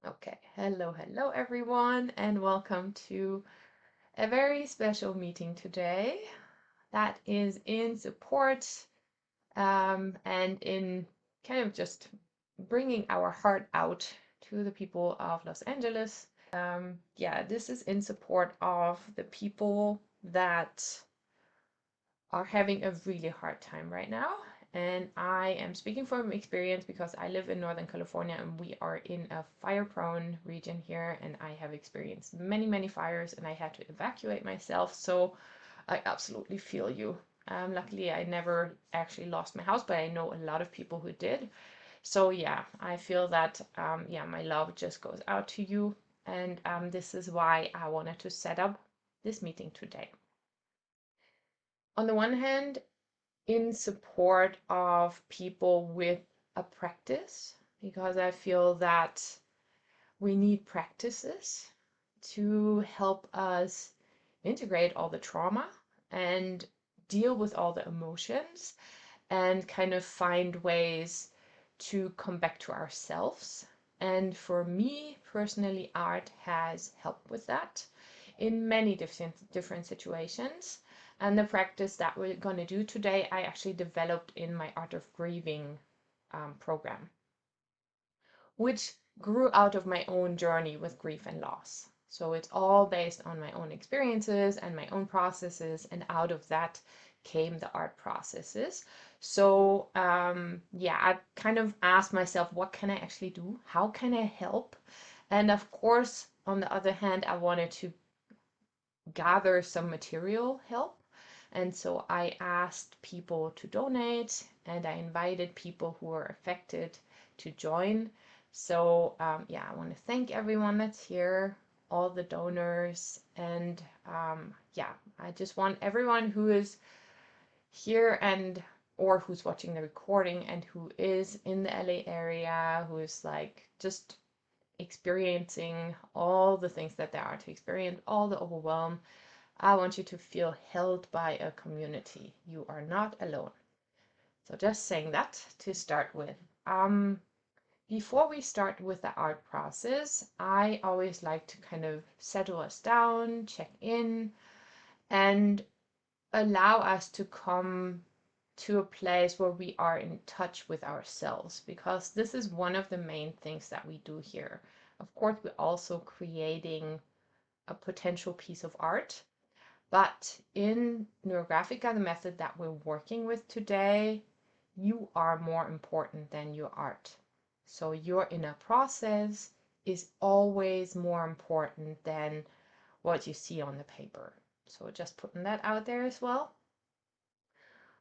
Okay, hello everyone, and welcome to a very special meeting today that is in support and in kind of just bringing our heart out to the people of Los Angeles. Yeah, this is in support of the people that are having a really hard time right now. And I am speaking from experience because I live in Northern California and we are in a fire-prone region here, and I have experienced many fires and I had to evacuate myself. So I absolutely feel you. Luckily, I never actually lost my house, but I know a lot of people who did. So yeah, I feel that yeah, my love just goes out to you. And this is why I wanted to set up this meeting today. On the one hand, in support of people with a practice, because I feel that we need practices to help us integrate all the trauma and deal with all the emotions and kind of find ways to come back to ourselves. And for me personally, art has helped with that in many different situations. And the practice that we're going to do today, I actually developed in my Art of Grieving program, which grew out of my own journey with grief and loss. So it's all based on my own experiences and my own processes, and out of that came the art processes. So yeah, I kind of asked myself, what can I actually do? How can I help? And of course, on the other hand, I wanted to gather some material help. And so I asked people to donate and I invited people who were affected to join. So yeah, I want to thank everyone that's here, all the donors, and yeah, I just want everyone who is here and or who's watching the recording and who is in the LA area, who is like just experiencing all the things that there are to experience, all the overwhelm. I want you to feel held by a community. You are not alone. So just saying that to start with. Before we start with the art process, I always like to kind of settle us down, check in, and allow us to come to a place where we are in touch with ourselves, because this is one of the main things that we do here. Of course, we're also creating a potential piece of art. But in Neurographica, the method that we're working with today, you are more important than your art. So your inner process is always more important than what you see on the paper. So just putting that out there as well.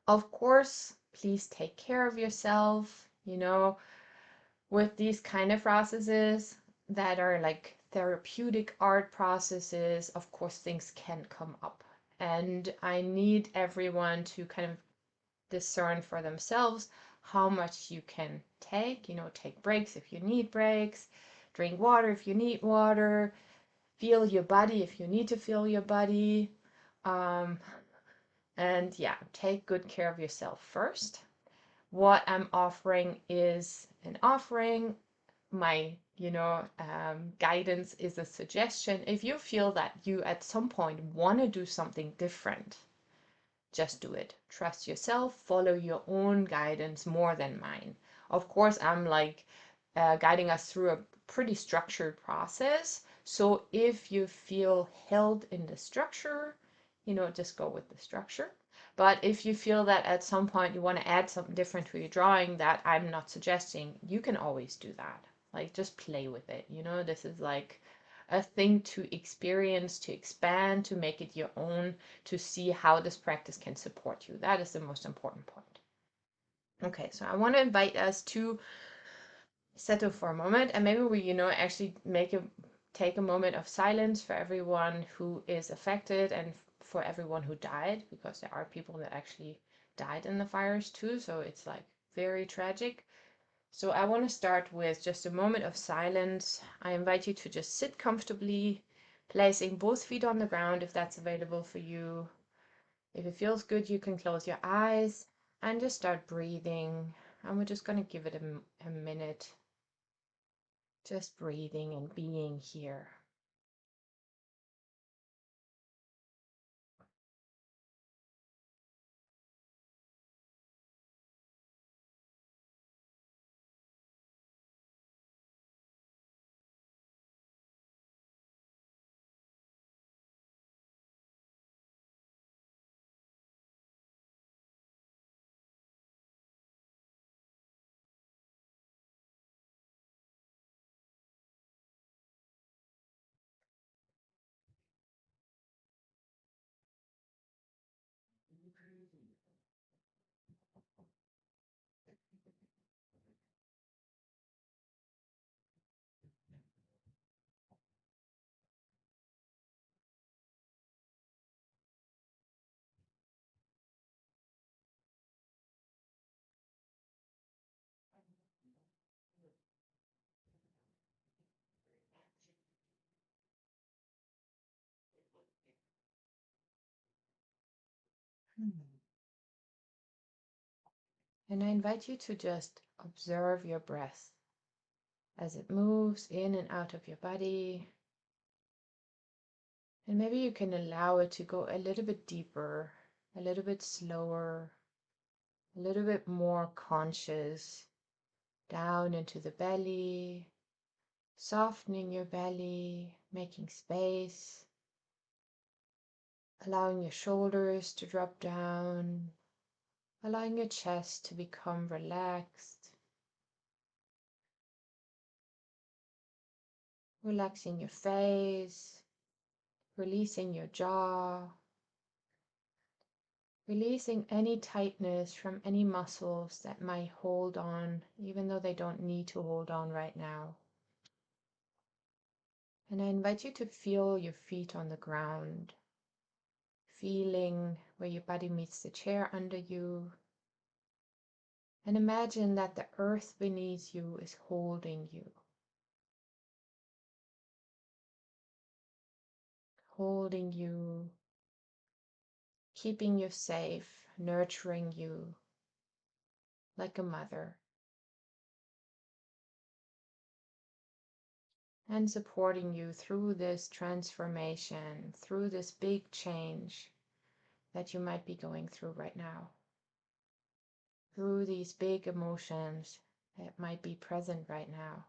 Of course, please take care of yourself, with these kind of processes that are like therapeutic art processes. Of course, things can come up. And I need everyone to kind of discern for themselves how much you can take. Take breaks if you need breaks, drink water if you need water, feel your body if you need to feel your body. Um, and yeah, take good care of yourself first. What I'm offering is an offering. My guidance is a suggestion. If you feel that you at some point want to do something different, just do it. Trust yourself, follow your own guidance more than mine. Of course, I'm like guiding us through a pretty structured process. So if you feel held in the structure, just go with the structure. But if you feel that at some point you want to add something different to your drawing that I'm not suggesting, you can always do that. Like, just play with it. This is like a thing to experience, to expand, to make it your own, to see how this practice can support you. That is the most important point. Okay, so I want to invite us to settle for a moment, and maybe we, actually take a moment of silence for everyone who is affected and for everyone who died, because there are people that actually died in the fires too, so it's like very tragic. So I want to start with just a moment of silence. I invite you to just sit comfortably, placing both feet on the ground if that's available for you. If it feels good, you can close your eyes and just start breathing. And we're just going to give it a minute Just breathing and being here. And I invite you to just observe your breath as it moves in and out of your body. And maybe you can allow it to go a little bit deeper, a little bit slower, a little bit more conscious, down into the belly, softening your belly, making space, allowing your shoulders to drop down, allowing your chest to become relaxed, relaxing your face, releasing your jaw, releasing any tightness from any muscles that might hold on, even though they don't need to hold on right now. And I invite you to feel your feet on the ground, feeling where your body meets the chair under you. And imagine that the earth beneath you is holding you, holding you, keeping you safe, nurturing you like a mother, and supporting you through this transformation, through this big change that you might be going through right now, through these big emotions that might be present right now.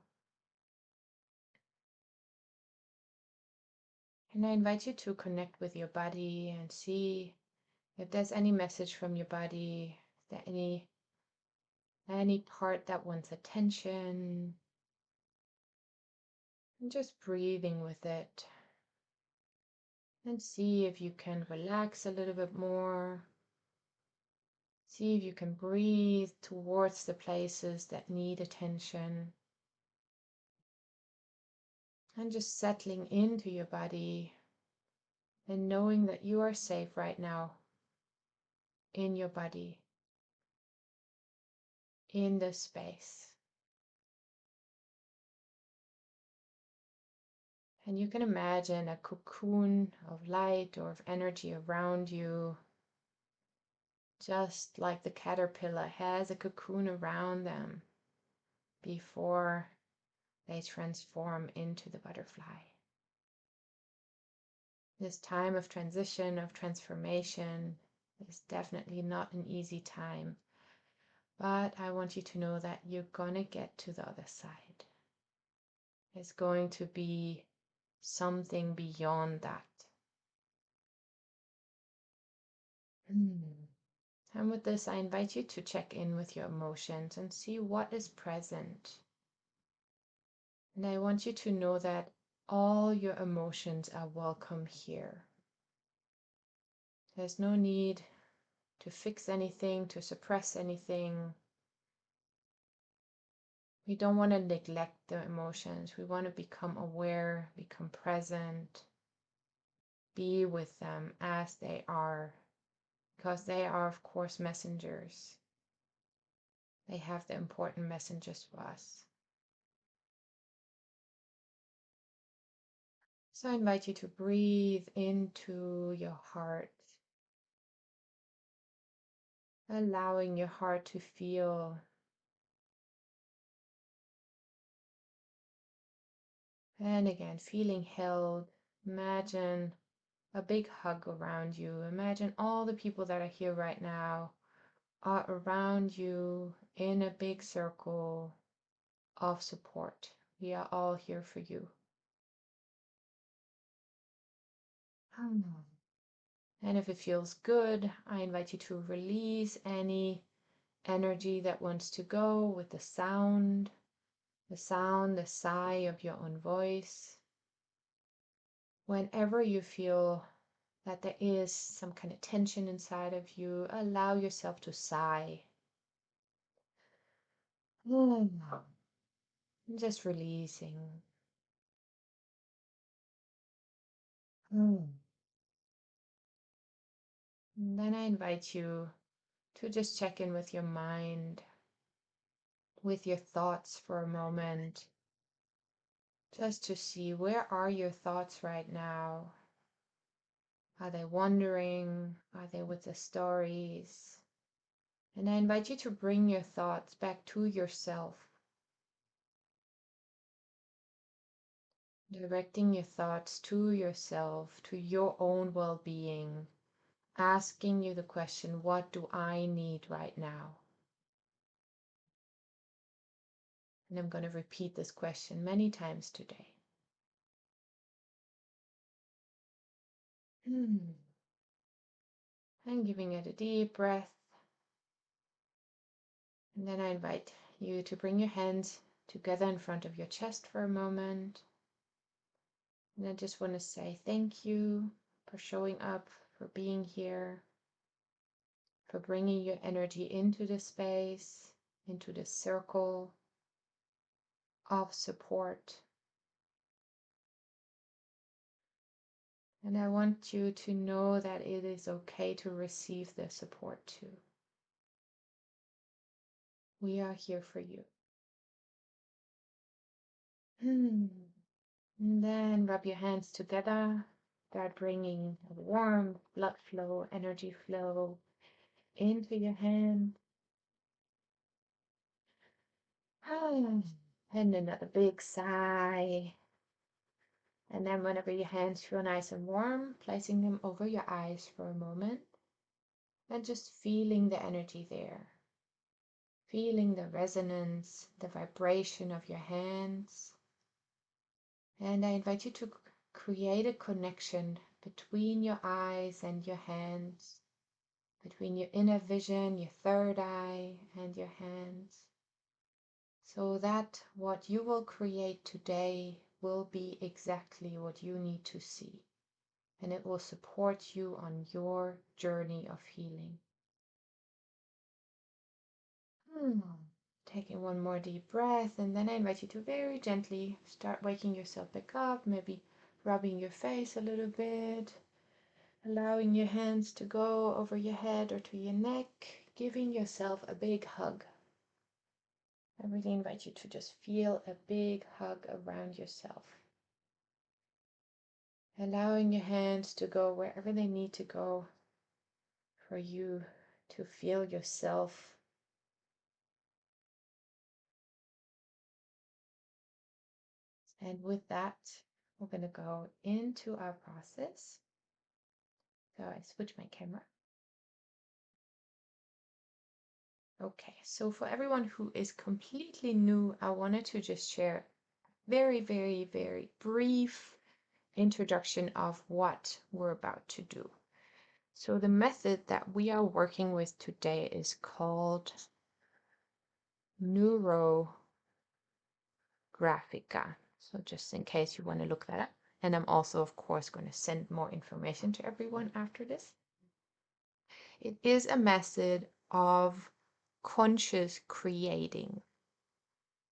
And I invite you to connect with your body and see if there's any message from your body, is there any part that wants attention, and just breathing with it. And see if you can relax a little bit more. See if you can breathe towards the places that need attention. And just settling into your body and knowing that you are safe right now in your body, in this space. And you can imagine a cocoon of light or of energy around you, just like the caterpillar has a cocoon around them before they transform into the butterfly. This time of transition, of transformation, is definitely not an easy time, but I want you to know that you're gonna get to the other side. It's going to be something beyond that. And with this, I invite you to check in with your emotions and see what is present. And I want you to know that all your emotions are welcome here. There's no need to fix anything, to suppress anything. We don't want to neglect the emotions. We want to become aware, become present, be with them as they are, because they are, of course, messengers. They have the important messages for us. So I invite you to breathe into your heart, allowing your heart to feel And again, feeling held. Imagine a big hug around you. Imagine all the people that are here right now are around you in a big circle of support. We are all here for you. And if it feels good, I invite you to release any energy that wants to go with the sound, the sigh of your own voice. Whenever you feel that there is some kind of tension inside of you, allow yourself to sigh. Just releasing. And then I invite you to just check in with your mind, with your thoughts for a moment, just to see, where are your thoughts right now? Are they wandering? Are they with the stories? And I invite you to bring your thoughts back to yourself, directing your thoughts to yourself, to your own well-being, asking you the question, what do I need right now? And I'm going to repeat this question many times today. And giving it a deep breath. And then I invite you to bring your hands together in front of your chest for a moment. And I just want to say thank you for showing up, for being here, for bringing your energy into the space, into the circle of support. And I want you to know that it is okay to receive the support too. We are here for you. And then rub your hands together. Start bringing a warm blood flow, energy flow into your hand. And another big sigh. And then whenever your hands feel nice and warm, placing them over your eyes for a moment. And just feeling the energy there. Feeling the resonance, the vibration of your hands. And I invite you to create a connection between your eyes and your hands, between your inner vision, your third eye, and your hands, so that what you will create today will be exactly what you need to see, and it will support you on your journey of healing. Taking one more deep breath, and then I invite you to very gently start waking yourself back up, maybe rubbing your face a little bit, allowing your hands to go over your head or to your neck, giving yourself a big hug. I really invite you to just feel a big hug around yourself. Allowing your hands to go wherever they need to go for you to feel yourself. And with that, we're going to go into our process. So I switch my camera. Okay, so for everyone who is completely new, I wanted to just share very, very, very brief introduction of what we're about to do. So the method that we are working with today is called Neurographica. So just in case you want to look that up. And I'm also, of course, going to send more information to everyone after this. It is a method of conscious creating.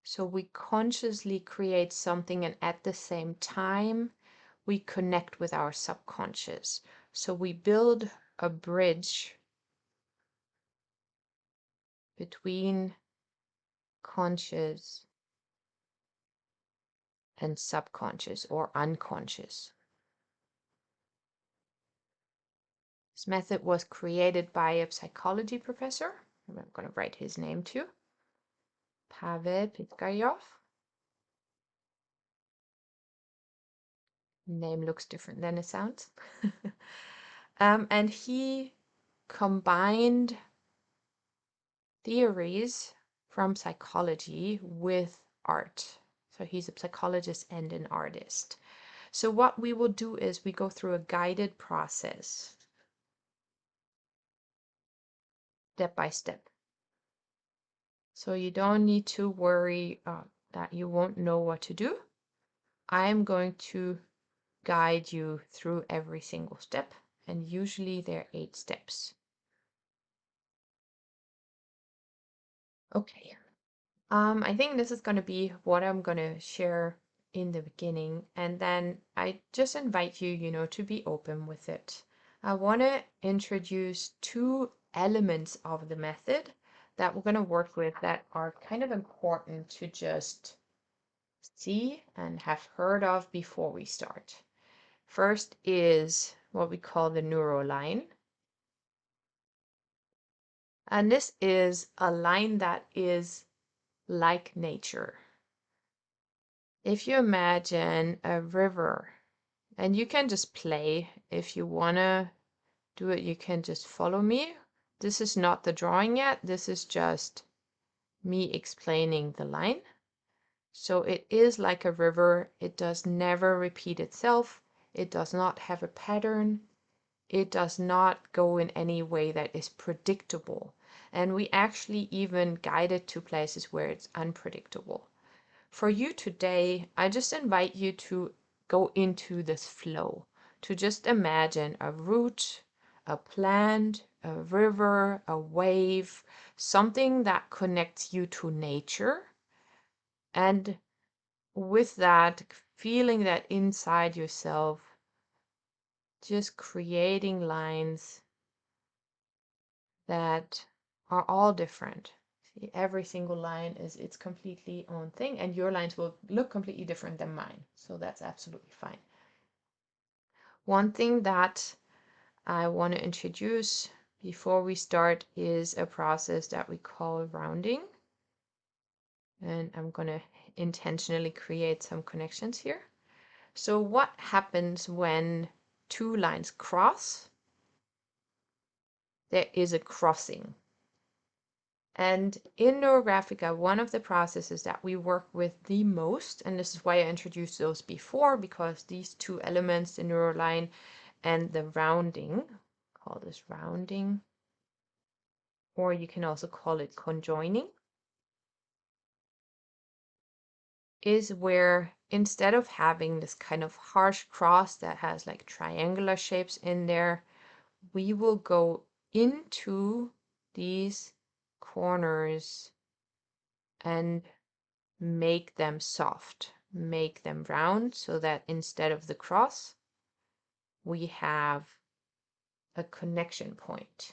So we consciously create something, and at the same time, we connect with our subconscious. So we build a bridge between conscious and subconscious or unconscious. This method was created by a psychology professor. I'm going to write his name too. Pavel Pitkaryov. Name looks different than it sounds. And he combined theories from psychology with art. So he's a psychologist and an artist. So what we will do is we go through a guided process, step by step. So you don't need to worry that you won't know what to do. I'm going to guide you through every single step, and usually there are 8 steps. Okay. I think this is going to be what I'm going to share in the beginning, and then I just invite you, to be open with it. I want to introduce 2 elements of the method that we're going to work with that are kind of important to just see and have heard of before we start. First is what we call the neuroline. And this is a line that is like nature. If you imagine a river, and you can just play, if you want to do it, you can just follow me. This is not the drawing yet, this is just me explaining the line. So it is like a river, it does never repeat itself, it does not have a pattern, it does not go in any way that is predictable. And we actually even guide it to places where it's unpredictable. For you today, I just invite you to go into this flow, to just imagine a root, a plant, a river, a wave, something that connects you to nature. And with that, feeling that inside yourself, just creating lines that are all different. See, every single line is its completely own thing, and your lines will look completely different than mine. So that's absolutely fine. One thing that I want to introduce before we start is a process that we call rounding. And I'm going to intentionally create some connections here. So what happens when 2 lines cross? There is a crossing. And in Neurographica, one of the processes that we work with the most, and this is why I introduced those before, because these 2 elements, the neuroline and the rounding, call this rounding, or you can also call it conjoining, is where instead of having this kind of harsh cross that has like triangular shapes in there, we will go into these corners and make them soft, make them round, so that instead of the cross, we have a connection point.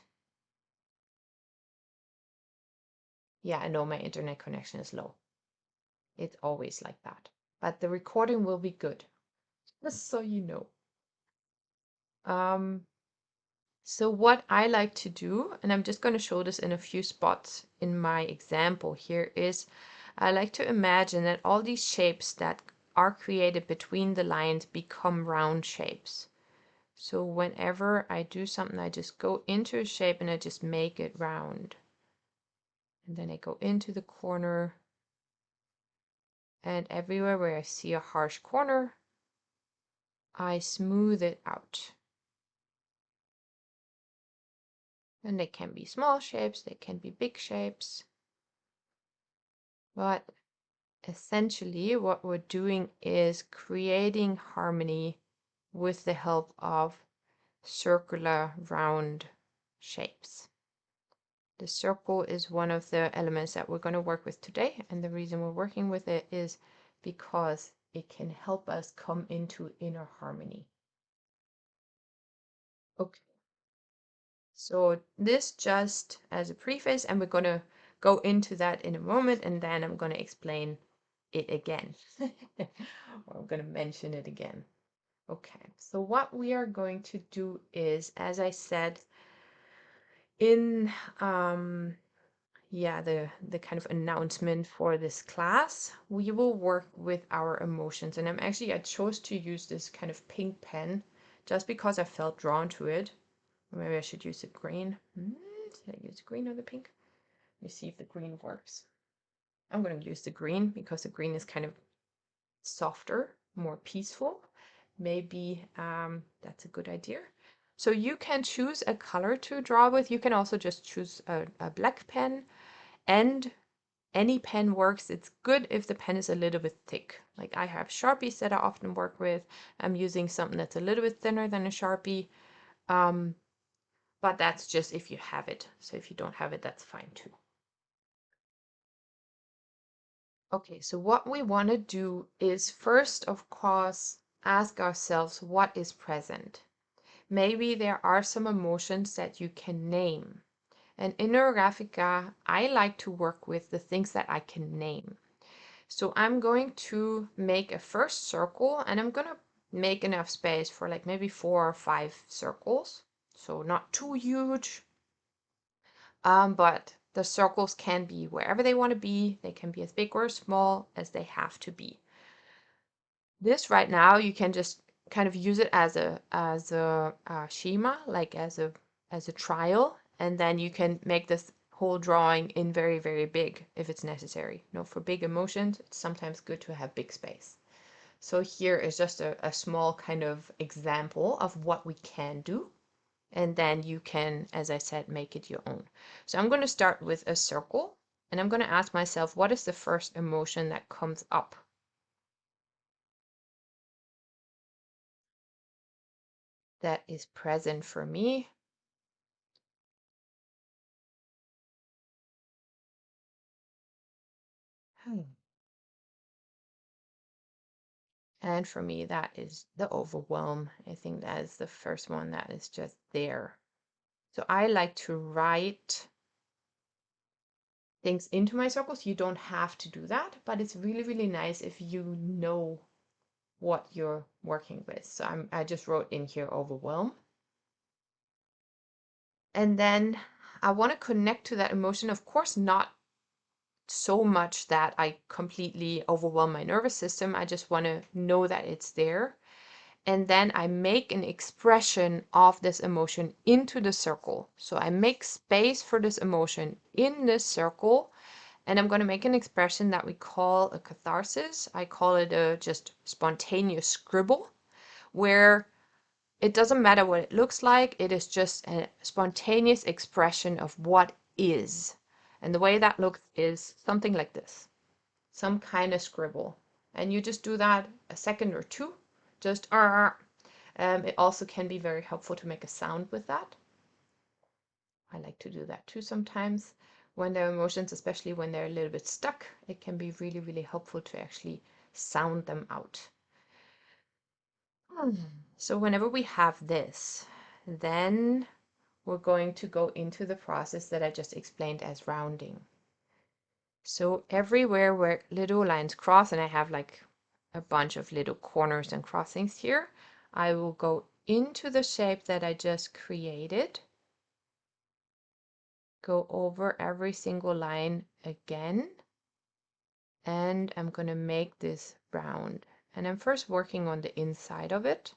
Yeah, I know my internet connection is low. It's always like that. But the recording will be good, just so you know. So what I like to do, and I'm just going to show this in a few spots in my example here, is I like to imagine that all these shapes that are created between the lines become round shapes. So whenever I do something, I just go into a shape and I just make it round. And then I go into the corner, and everywhere where I see a harsh corner, I smooth it out. And they can be small shapes, they can be big shapes. But essentially what we're doing is creating harmony with the help of circular round shapes. The circle is one of the elements that we're going to work with today, and the reason we're working with it is because it can help us come into inner harmony. Okay, so this just as a preface, and we're going to go into that in a moment, and then I'm going to explain it again. Or I'm going to mention it again. Okay, so what we are going to do is, as I said, in yeah, the kind of announcement for this class, we will work with our emotions. And I chose to use this kind of pink pen just because I felt drawn to it. Maybe I should use the green. Should I use the green or the pink? Let me see if the green works. I'm going to use the green because the green is kind of softer, more peaceful. Maybe that's a good idea. So you can choose a color to draw with. You can also just choose a black pen, and any pen works. It's good if the pen is a little bit thick. Like I have Sharpies that I often work with. I'm using something that's a little bit thinner than a Sharpie. But that's just if you have it. So if you don't have it, that's fine too. Okay, so what we want to do is first, of course, ask ourselves what is present. Maybe there are some emotions that you can name. And in Neurographica, I like to work with the things that I can name. So I'm going to make a first circle, and I'm going to make enough space for like maybe 4 or 5 circles. So not too huge, but the circles can be wherever they want to be. They can be as big or as small as they have to be. This right now, you can just kind of use it as a schema, like as a trial, and then you can make this whole drawing in very, very big if it's necessary. For big emotions, it's sometimes good to have big space. So here is just a small kind of example of what we can do. And then you can, as I said, make it your own. So I'm going to start with a circle, and I'm going to ask myself, what is the first emotion that comes up? That is present for me. And for me, that is the overwhelm. I think that is the first one that is just there. So I like to write things into my circles. You don't have to do that, but it's really, really nice if you know what you're working with. So I just wrote in here overwhelm. And then I want to connect to that emotion. Of course, not so much that I completely overwhelm my nervous system. I just want to know that it's there. And then I make an expression of this emotion into the circle. So I make space for this emotion in this circle, and I'm going to make an expression that we call a catharsis. I call it a just spontaneous scribble, where it doesn't matter what it looks like, it is just a spontaneous expression of what is. And the way that looks is something like this, some kind of scribble. And you just do that a second or two, just it also can be very helpful to make a sound with that. I like to do that too sometimes. When there are emotions, especially when they're a little bit stuck, it can be really, really helpful to actually sound them out. So whenever we have this, then we're going to go into the process that I just explained as rounding. So everywhere where little lines cross, and I have like a bunch of little corners and crossings here, I will go into the shape that I just created, go over every single line again, and I'm going to make this round. And I'm first working on the inside of it.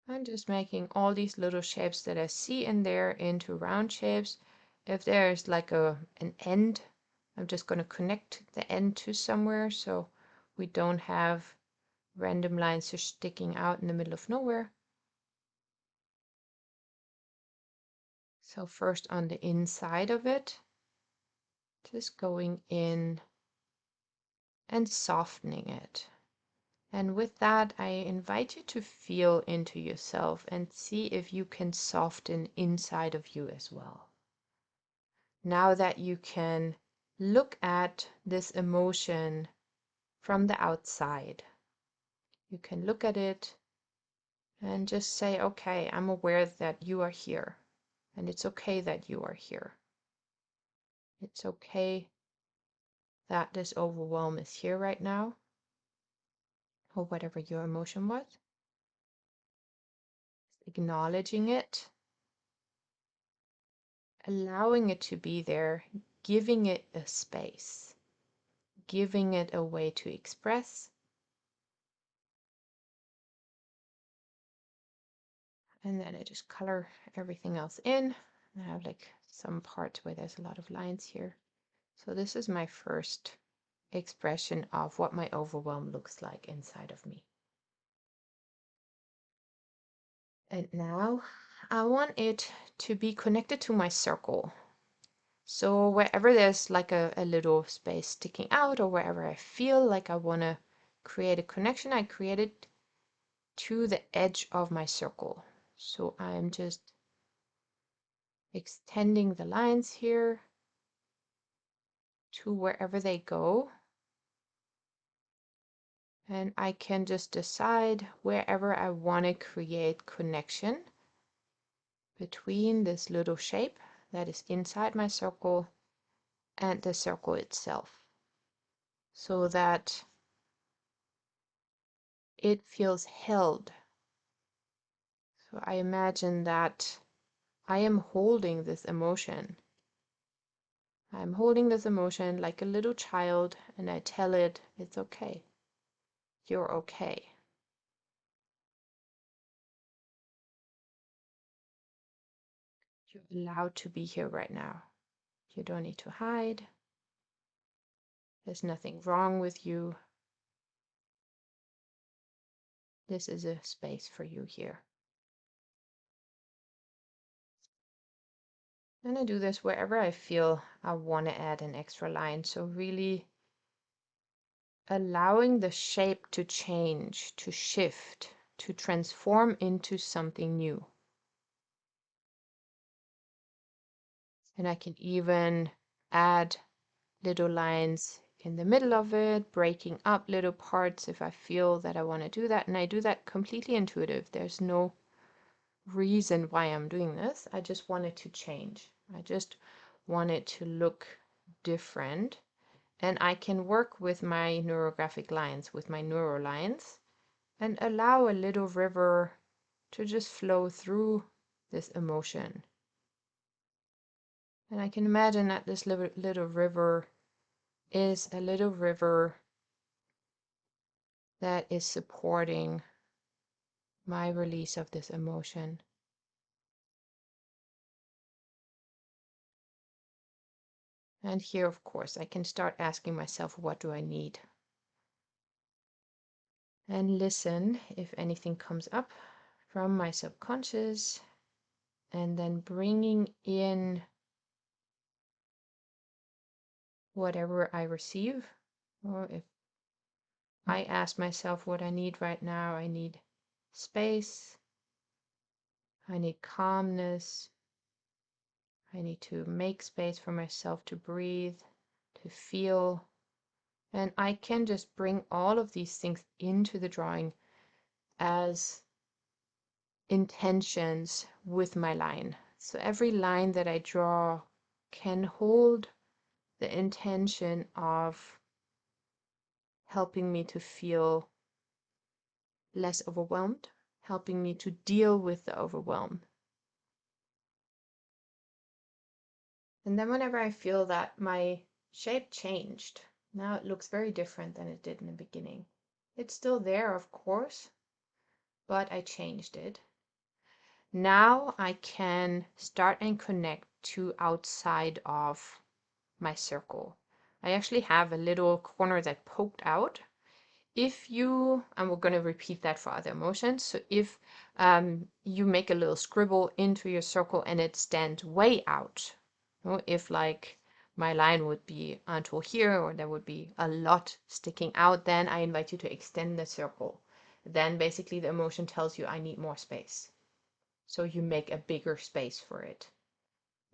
I'm just making all these little shapes that I see in there into round shapes. If there's like an end, I'm just going to connect the end to somewhere so we don't have random lines just sticking out in the middle of nowhere. So first on the inside of it, just going in and softening it. And with that, I invite you to feel into yourself and see if you can soften inside of you as well. Now that you can look at this emotion from the outside, you can look at it and just say, okay, I'm aware that you are here, and it's okay that you are here. It's okay that this overwhelm is here right now, or whatever your emotion was. acknowledging it, allowing it to be there, giving it a space, giving it a way to express. And then I just color everything else in. I have like some parts where there's a lot of lines here. So this is my first expression of what my overwhelm looks like inside of me. And now I want it to be connected to my circle. So wherever there's like a little space sticking out, or wherever I feel like I want to create a connection, I create it to the edge of my circle. So I'm just extending the lines here to wherever they go. And I can just decide wherever I want to create connection between this little shape that is inside my circle and the circle itself, so that it feels held. So I imagine that I am holding this emotion. I'm holding this emotion like a little child, and I tell it, it's okay. You're okay. You're allowed to be here right now. You don't need to hide. There's nothing wrong with you. This is a space for you here. And I do this wherever I feel I want to add an extra line. So really allowing the shape to change, to shift, to transform into something new. And I can even add little lines in the middle of it, breaking up little parts if I feel that I want to do that. And I do that completely intuitive. There's no reason why I'm doing this. I just want it to change. I just want it to look different. And I can work with my neurographic lines, with my neuro lines, and allow a little river to just flow through this emotion. And I can imagine that this little river is a little river that is supporting my release of this emotion. And here, of course, I can start asking myself, what do I need? And listen if anything comes up from my subconscious, and then bringing in whatever I receive. Or if I ask myself what I need right now, I need space, I need calmness, I need to make space for myself to breathe, to feel. And I can just bring all of these things into the drawing as intentions with my line. So every line that I draw can hold the intention of helping me to feel less overwhelmed, helping me to deal with the overwhelm. And then whenever I feel that my shape changed, now it looks very different than it did in the beginning. It's still there, of course, but I changed it. Now I can start and connect to outside of my circle. I actually have a little corner that poked out. If you, and we're going to repeat that for other emotions, so if you make a little scribble into your circle and it stands way out, if like my line would be until here, or there would be a lot sticking out, then I invite you to extend the circle. Then basically the emotion tells you I need more space. So you make a bigger space for it.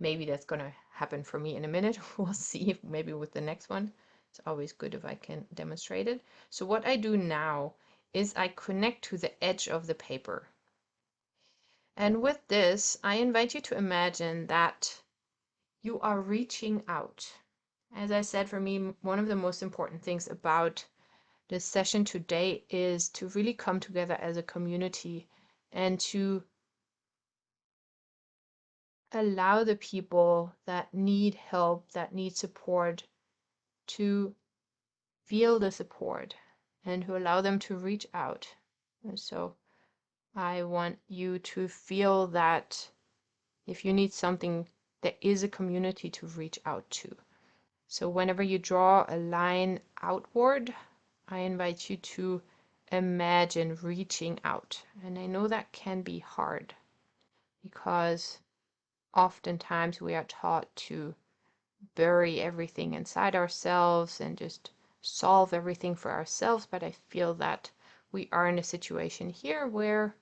Maybe that's going to happen for me in a minute. We'll see if maybe with the next one. It's always good if I can demonstrate it. So what I do now is I connect to the edge of the paper. And with this, I invite you to imagine that you are reaching out. As I said, for me, one of the most important things about this session today is to really come together as a community and to allow the people that need help, that need support, to feel the support and to allow them to reach out. And so I want you to feel that if you need something, there is a community to reach out to. So whenever you draw a line outward, I invite you to imagine reaching out. And I know that can be hard because oftentimes we are taught to bury everything inside ourselves and just solve everything for ourselves. But I feel that we are in a situation here where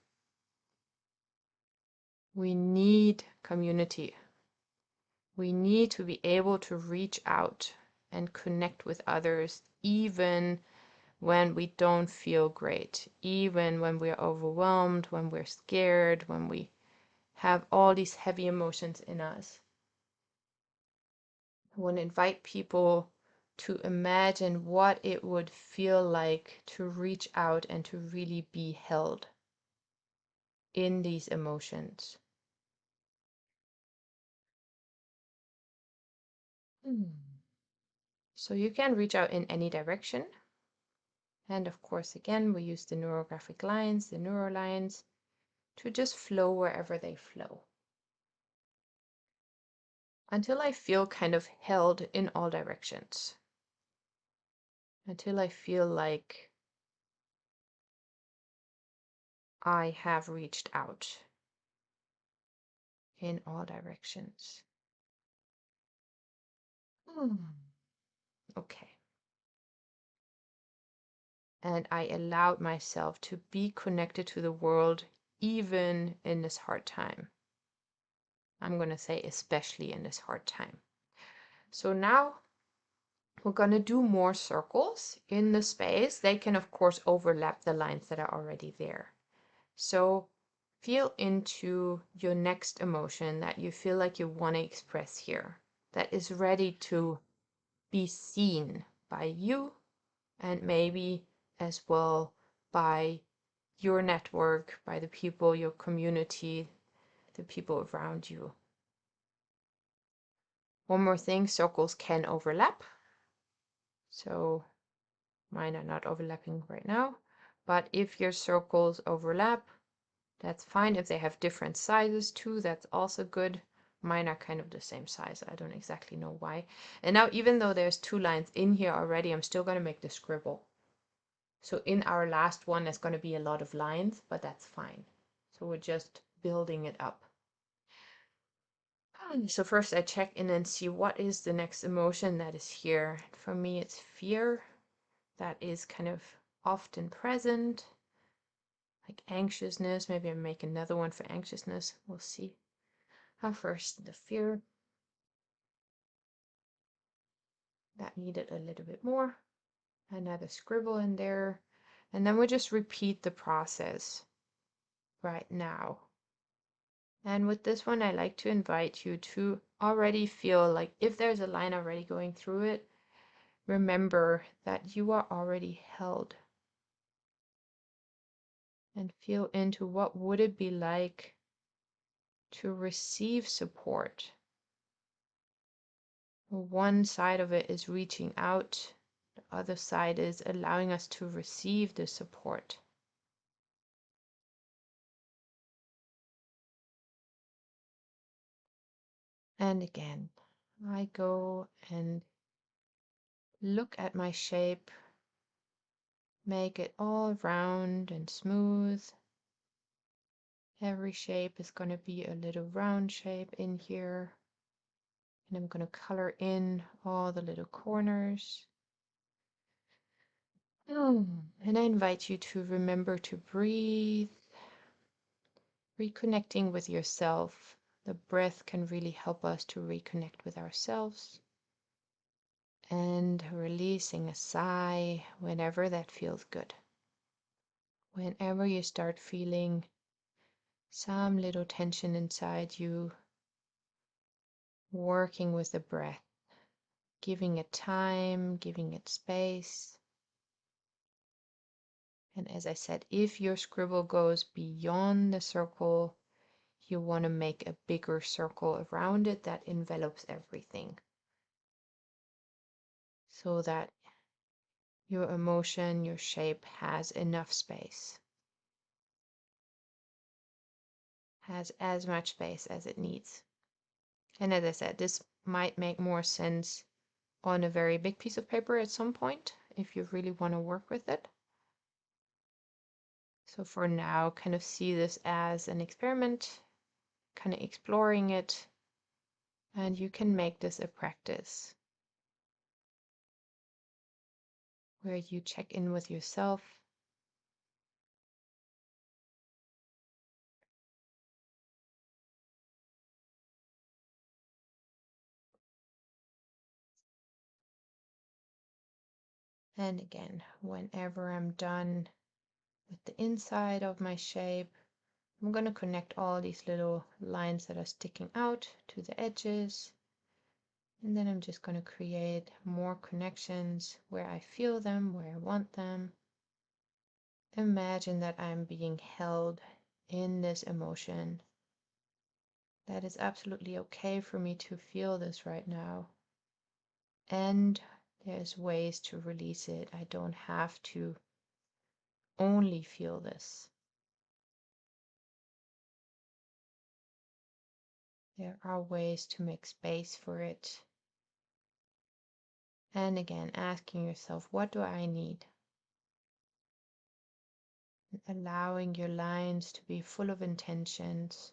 we need community. We need to be able to reach out and connect with others, even when we don't feel great, even when we're overwhelmed, when we're scared, when we have all these heavy emotions in us. I want to invite people to imagine what it would feel like to reach out and to really be held in these emotions. So you can reach out in any direction. And of course, again, we use the neurographic lines, the neurolines, to just flow wherever they flow. Until I feel kind of held in all directions. Until I feel like I have reached out in all directions. Okay. And I allowed myself to be connected to the world even in this hard time. I'm going to say especially in this hard time. So now we're going to do more circles in the space. They can, of course, overlap the lines that are already there. So feel into your next emotion that you feel like you want to express here, that is ready to be seen by you and maybe as well by your network, by the people, your community, the people around you. One more thing, circles can overlap. So mine are not overlapping right now, but if your circles overlap, that's fine. If they have different sizes too, that's also good. Mine are kind of the same size. I don't exactly know why. And now, even though there's two lines in here already, I'm still going to make the scribble. So in our last one, there's going to be a lot of lines, but that's fine. So we're just building it up. So first I check in and see what is the next emotion that is here. For me, it's fear. That is kind of often present. Like anxiousness. Maybe I make another one for anxiousness. We'll see. First, the fear. That needed a little bit more. Another scribble in there. And then we just repeat the process right now. And with this one, I like to invite you to already feel like if there's a line already going through it, remember that you are already held. And feel into what would it be like to receive support. One side of it is reaching out, the other side is allowing us to receive the support. And again, I go and look at my shape, make it all round and smooth. Every shape is going to be a little round shape in here. And I'm going to color in all the little corners. And I invite you to remember to breathe, reconnecting with yourself. The breath can really help us to reconnect with ourselves. And releasing a sigh whenever that feels good. Whenever you start feeling some little tension inside you, working with the breath, giving it time, giving it space. And as I said, if your scribble goes beyond the circle, you want to make a bigger circle around it that envelops everything, so that your emotion, your shape has enough space, has as much space as it needs. And as I said, this might make more sense on a very big piece of paper at some point if you really want to work with it. So for now, kind of see this as an experiment, kind of exploring it, and you can make this a practice where you check in with yourself. And again, whenever I'm done with the inside of my shape, I'm going to connect all these little lines that are sticking out to the edges. And then I'm just going to create more connections where I feel them, where I want them. Imagine that I'm being held in this emotion. That is absolutely okay for me to feel this right now. And there's ways to release it. I don't have to only feel this. There are ways to make space for it. And again, asking yourself, what do I need? Allowing your lines to be full of intentions,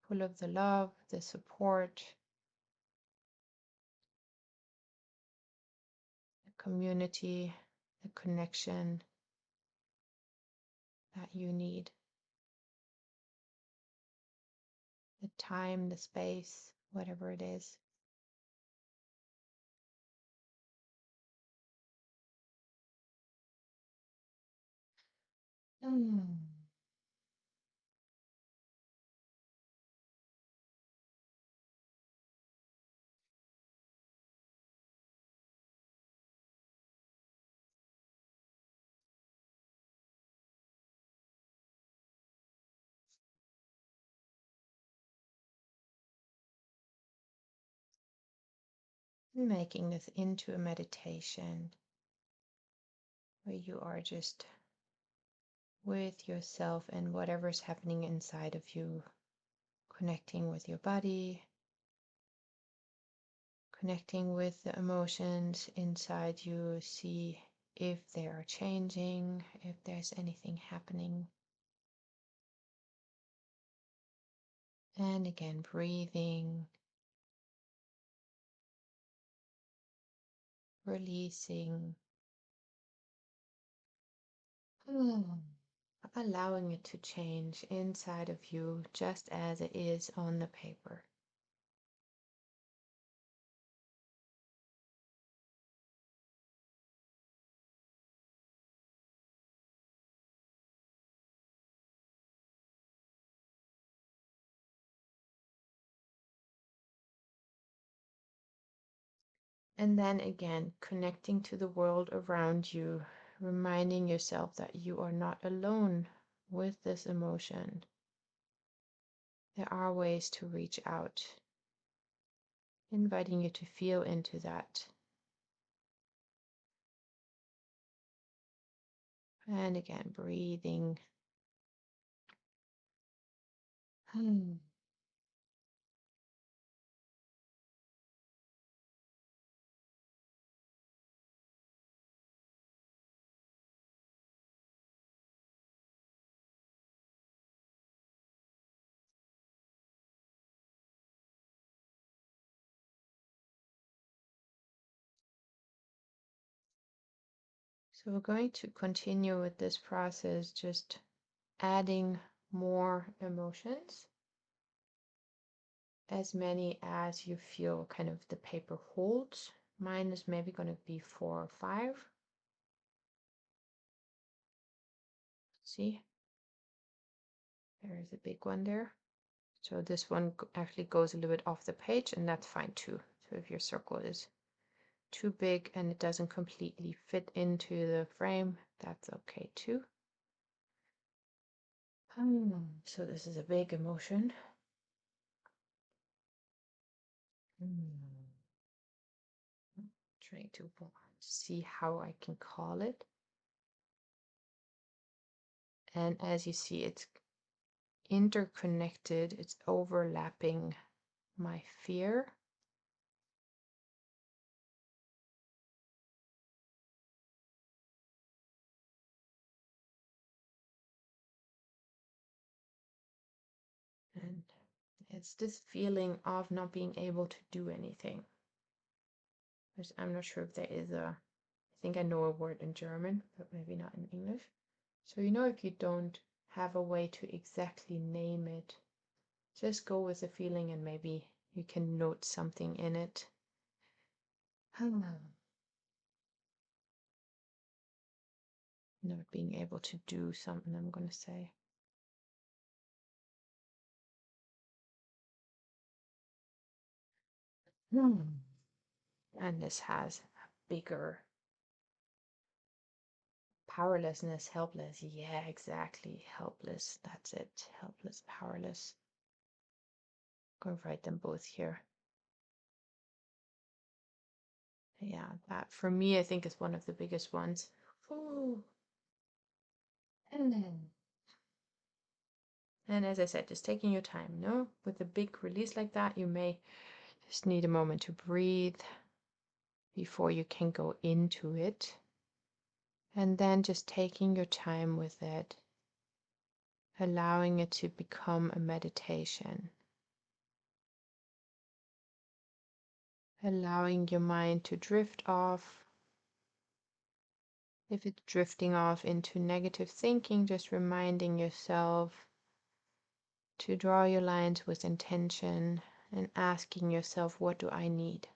full of the love, the support, the community, the connection that you need. The time, the space, whatever it is. Making this into a meditation where you are just with yourself and whatever's happening inside of you, connecting with your body, connecting with the emotions inside you, see if they are changing, if there's anything happening. And again, breathing, releasing, allowing it to change inside of you just as it is on the paper. And then again, connecting to the world around you, reminding yourself that you are not alone with this emotion. There are ways to reach out, inviting you to feel into that. And again, breathing. So we're going to continue with this process, just adding more emotions, as many as you feel kind of the paper holds. Mine is maybe going to be 4 or 5. See, there's a big one there. So this one actually goes a little bit off the page, and that's fine too. So if your circle is too big and it doesn't completely fit into the frame, that's okay too. So this is a big emotion. Trying to see how I can call it. And as you see, it's interconnected, it's overlapping my fear. And it's this feeling of not being able to do anything. I'm not sure if there is I think I know a word in German, but maybe not in English. So, if you don't have a way to exactly name it, just go with the feeling and maybe you can note something in it. Not being able to do something, I'm going to say. And this has a bigger powerlessness, helpless. Yeah, exactly. Helpless. That's it. Helpless, powerless. I'm going to write them both here. Yeah, that for me, I think is one of the biggest ones. Ooh. And as I said, just taking your time, no? With a big release like that, you may just need a moment to breathe before you can go into it. And then just taking your time with it, allowing it to become a meditation. Allowing your mind to drift off. If it's drifting off into negative thinking, just reminding yourself to draw your lines with intention and asking yourself, what do I need?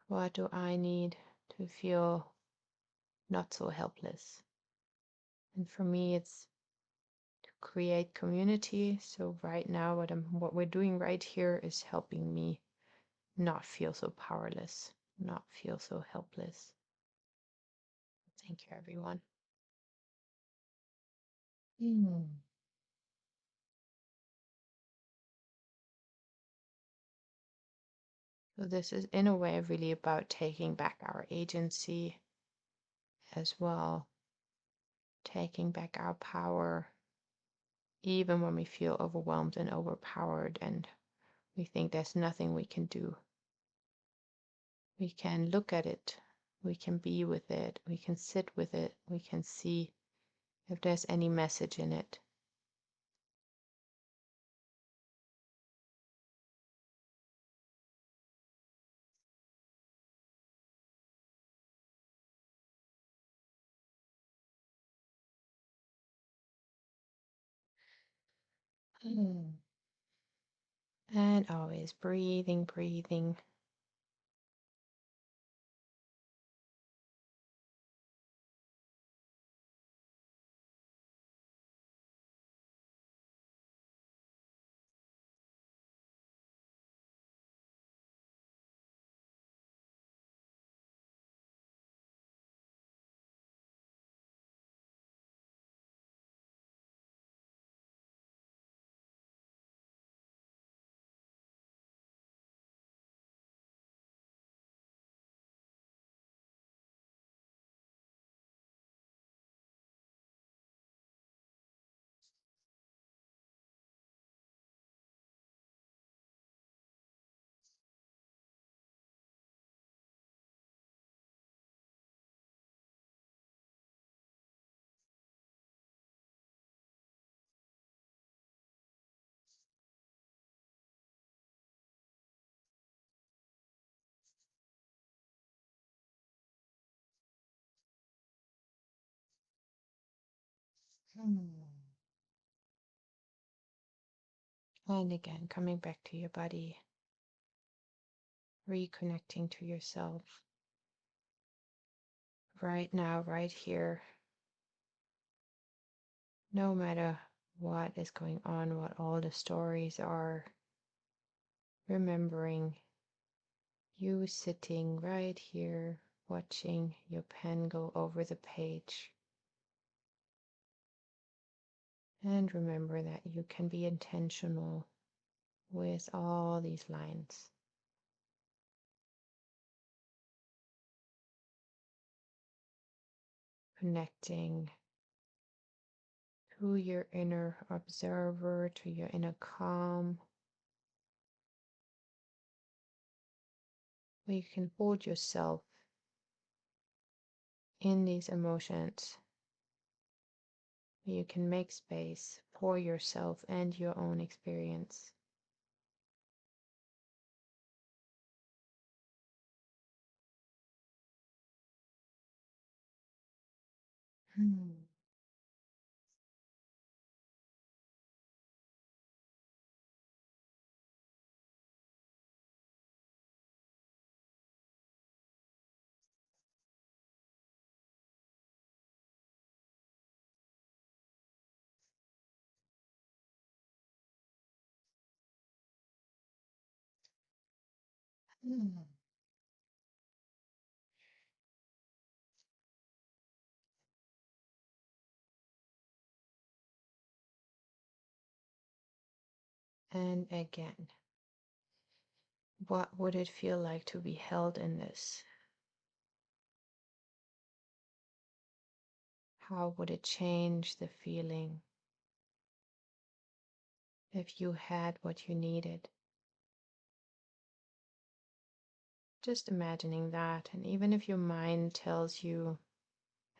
What do I need to feel not so helpless? And for me, it's to create community. So right now, what we're doing right here is helping me not feel so powerless, not feel so helpless. Thank you, everyone. So this is in a way really about taking back our agency as well, taking back our power, even when we feel overwhelmed and overpowered and we think there's nothing we can do. We can look at it, we can be with it, we can sit with it, we can see if there's any message in it. And always breathing, breathing. And again, coming back to your body, reconnecting to yourself. Right now, right here, no matter what is going on, what all the stories are, remembering you sitting right here, watching your pen go over the page, And remember that you can be intentional with all these lines. Connecting to your inner observer, to your inner calm, where you can hold yourself in these emotions, where you can make space for yourself and your own experience. Hmm. Hmm. And again, what would it feel like to be held in this? How would it change the feeling if you had what you needed? Just imagining that, and even if your mind tells you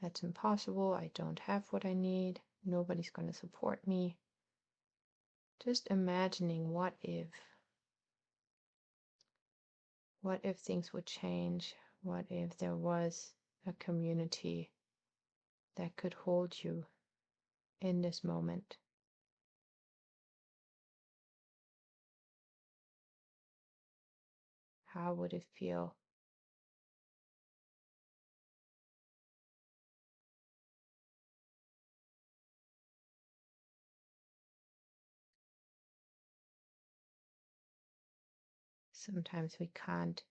that's impossible, I don't have what I need, nobody's going to support me, just imagining what if things would change? What if there was a community that could hold you in this moment? How would it feel? Sometimes we can't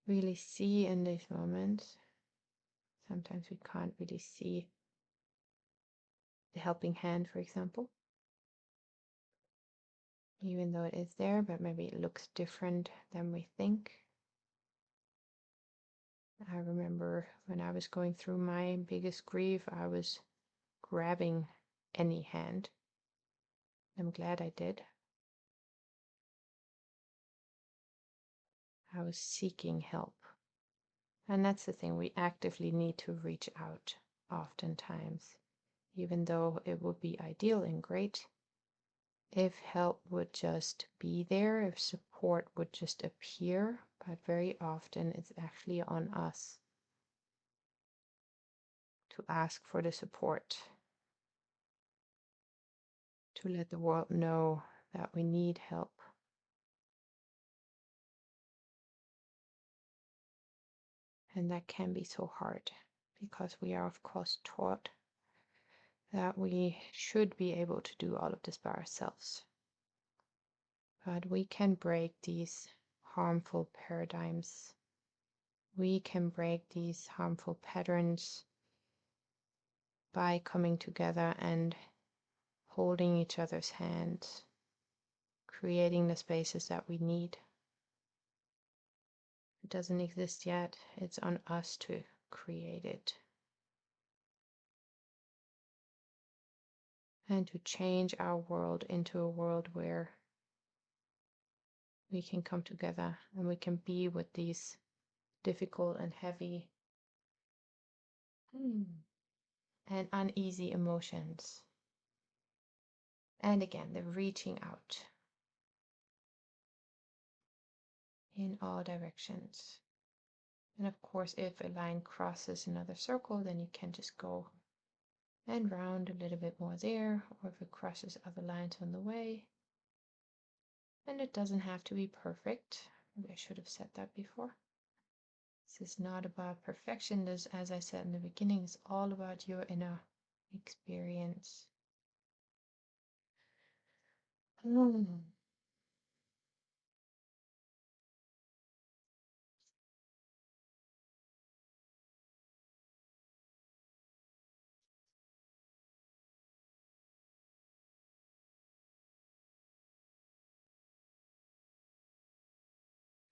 really see in these moments. Sometimes we can't really see the helping hand, for example, even though it is there, but maybe it looks different than we think. I remember when I was going through my biggest grief, I was grabbing any hand. I'm glad I did. I was seeking help. And that's the thing, we actively need to reach out oftentimes, even though it would be ideal and great if help would just be there, if support would just appear, but very often it's actually on us to ask for the support, to let the world know that we need help. And that can be so hard because we are, of course, taught that we should be able to do all of this by ourselves. But we can break these harmful paradigms. We can break these harmful patterns by coming together and holding each other's hands, creating the spaces that we need. It doesn't exist yet. It's on us to create it. And to change our world into a world where we can come together and we can be with these difficult and heavy and uneasy emotions. And again, the reaching out in all directions. And of course, if a line crosses another circle, then you can just go and round a little bit more there, or if it crosses other lines on the way. And it doesn't have to be perfect. Maybe I should have said that before. This is not about perfection. This, as I said in the beginning, is all about your inner experience.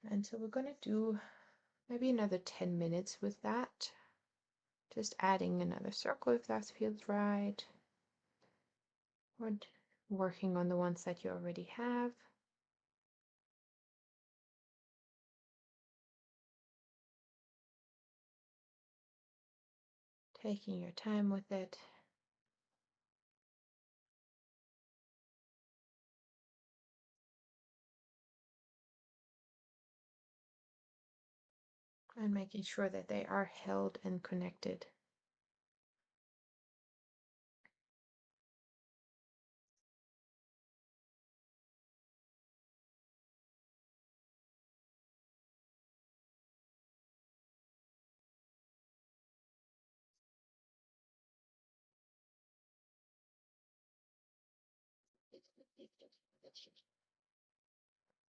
And so we're going to do maybe another 10 minutes with that. Just adding another circle if that feels right. Or working on the ones that you already have. Taking your time with it. And making sure that they are held and connected.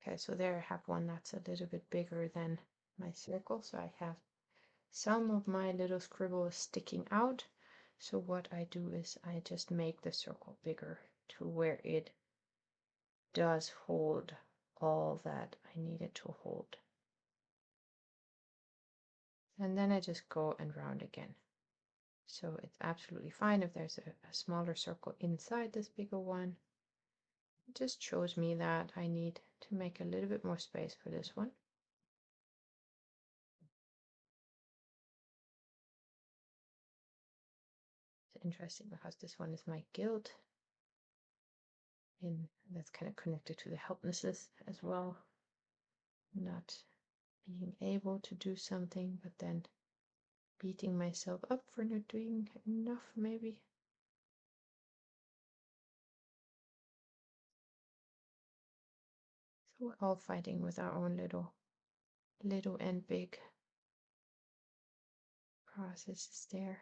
Okay, so there I have one that's a little bit bigger than my circle. So I have some of my little scribble sticking out. So what I do is I just make the circle bigger to where it does hold all that I need it to hold. And then I just go and round again. So it's absolutely fine if there's a smaller circle inside this bigger one. It just shows me that I need to make a little bit more space for this one. It's interesting because this one is my guilt. And that's kind of connected to the helplessness as well. Not being able to do something, but then beating myself up for not doing enough, maybe. So we're all fighting with our own little and big processes there.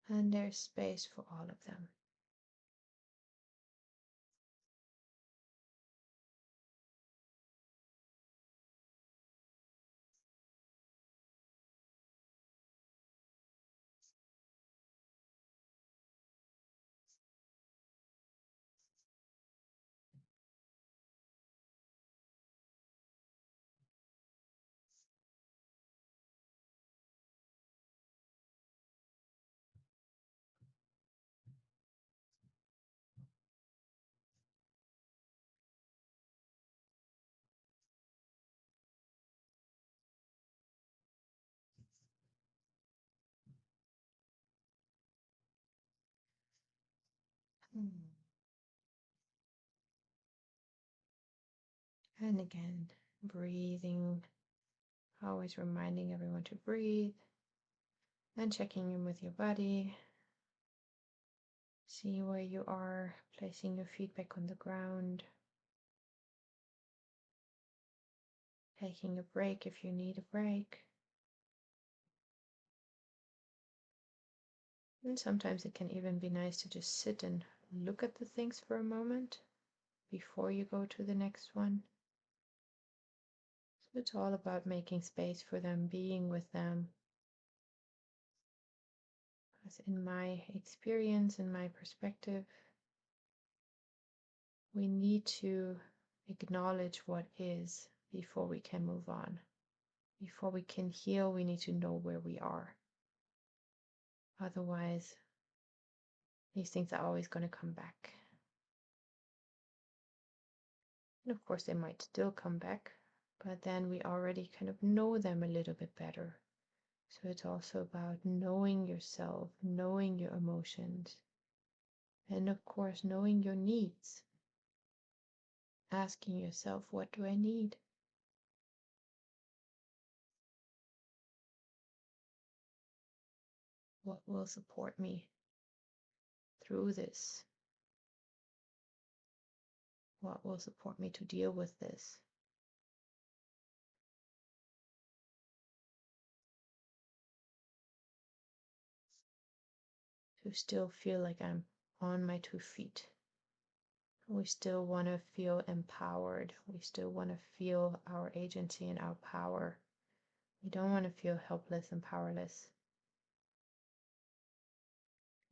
And there's space for all of them. And again, breathing, always reminding everyone to breathe and checking in with your body. See where you are, placing your feet back on the ground. Taking a break if you need a break. And sometimes it can even be nice to just sit and look at the things for a moment before you go to the next one. So it's all about making space for them, being with them. As in my experience, in my perspective, we need to acknowledge what is before we can move on. Before we can heal, we need to know where we are. Otherwise, these things are always going to come back. And of course, they might still come back, but then we already kind of know them a little bit better. So it's also about knowing yourself, knowing your emotions, and of course, knowing your needs. Asking yourself, what do I need? What will support me through this? What will support me to deal with this? To still feel like I'm on my 2 feet. We still want to feel empowered. We still want to feel our agency and our power. We don't want to feel helpless and powerless.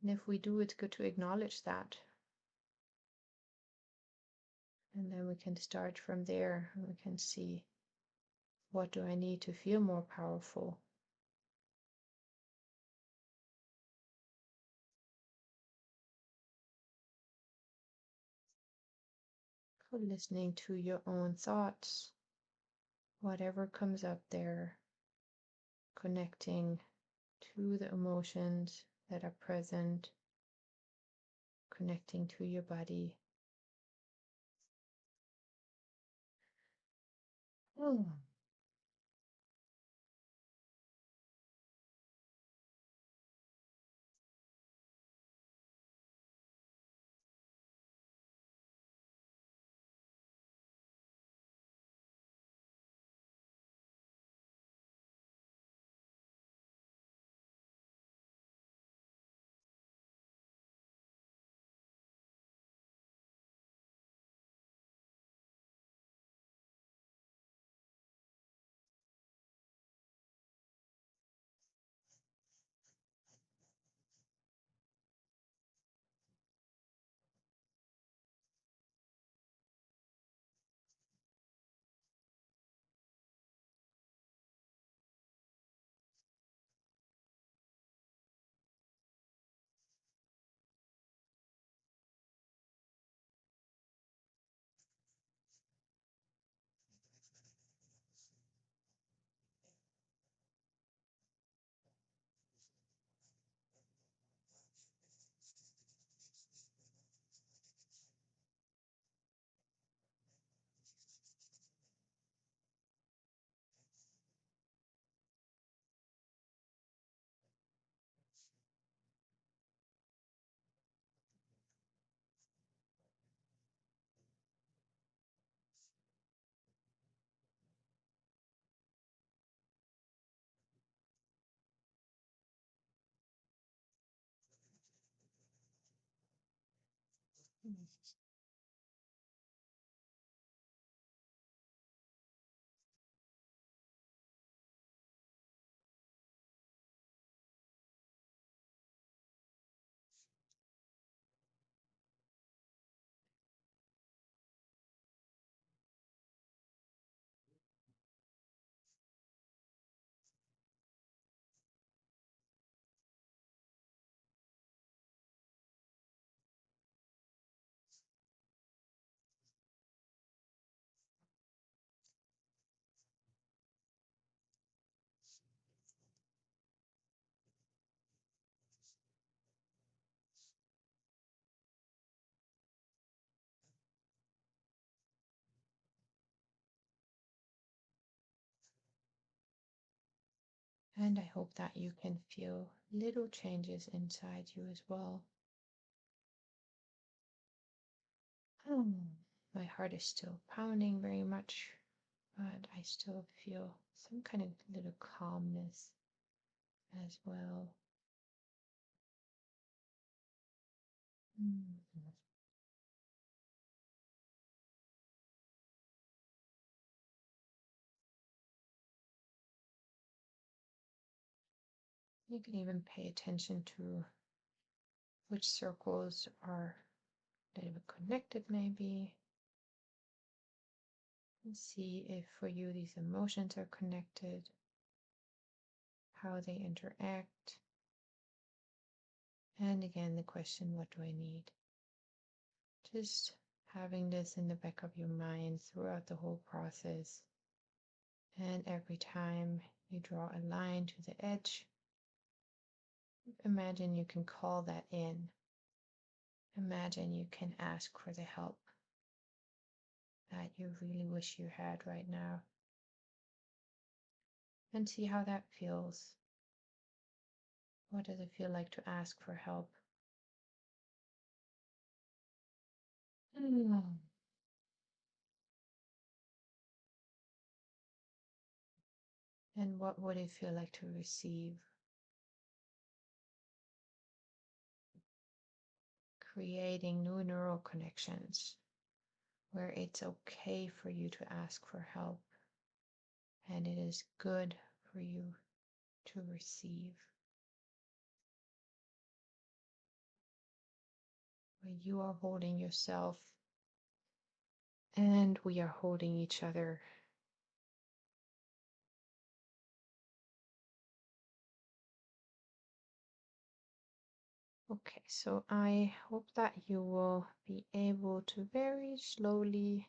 And if we do, it's good to acknowledge that. And then we can start from there and we can see, what do I need to feel more powerful? So listening to your own thoughts, whatever comes up there, connecting to the emotions that are present, connecting to your body. Oh. And I hope that you can feel little changes inside you as well. My heart is still pounding very much, but I still feel some kind of little calmness as well. You can even pay attention to which circles are a little bit connected, maybe. And see if for you these emotions are connected, how they interact. And again, the question, what do I need? Just having this in the back of your mind throughout the whole process. And every time you draw a line to the edge, imagine you can call that in. Imagine you can ask for the help that you really wish you had right now. And see how that feels. What does it feel like to ask for help? And what would it feel like to receive? Creating new neural connections where it's okay for you to ask for help and it is good for you to receive. where you are holding yourself and we are holding each other. Okay, so I hope that you will be able to very slowly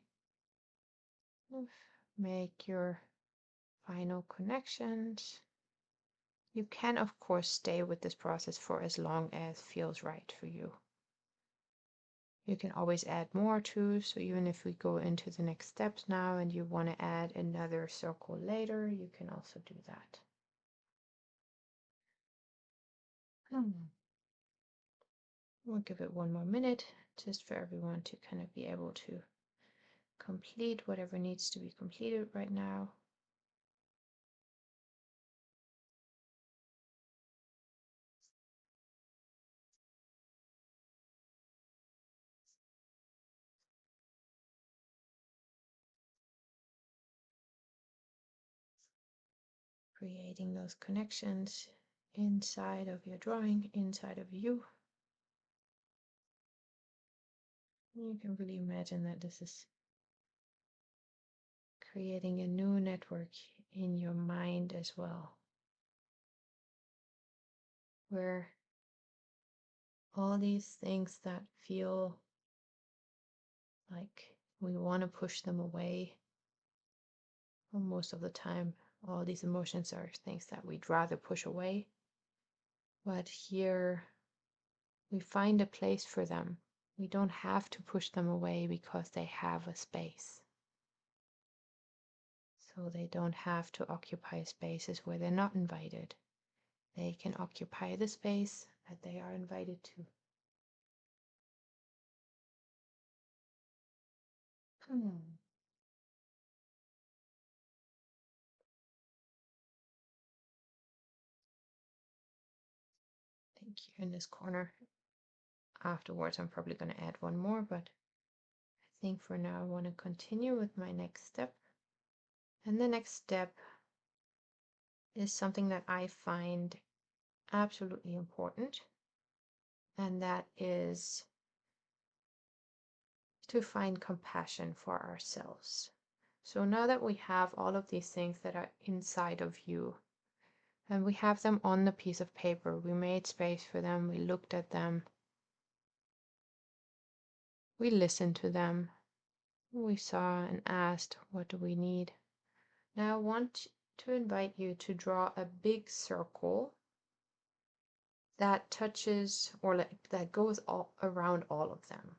make your final connections. You can, of course, stay with this process for as long as feels right for you. You can always add more too, so even if we go into the next steps now and you want to add another circle later, you can also do that. We'll give it one more minute just for everyone to kind of be able to complete whatever needs to be completed right now. Creating those connections inside of your drawing, inside of you. You can really imagine that this is creating a new network in your mind as well, where all these things that feel like we want to push them away, well, most of the time, all these emotions are things that we'd rather push away. But here we find a place for them. We don't have to push them away because they have a space. So they don't have to occupy spaces where they're not invited. They can occupy the space that they are invited to. Thank you. In this corner, afterwards, I'm probably going to add one more, but I think for now I want to continue with my next step. And the next step is something that I find absolutely important, and that is to find compassion for ourselves. So now that we have all of these things that are inside of you, and we have them on the piece of paper, we made space for them, we looked at them, we listened to them, we saw and asked, what do we need? Now I want to invite you to draw a big circle that touches or that goes all around all of them,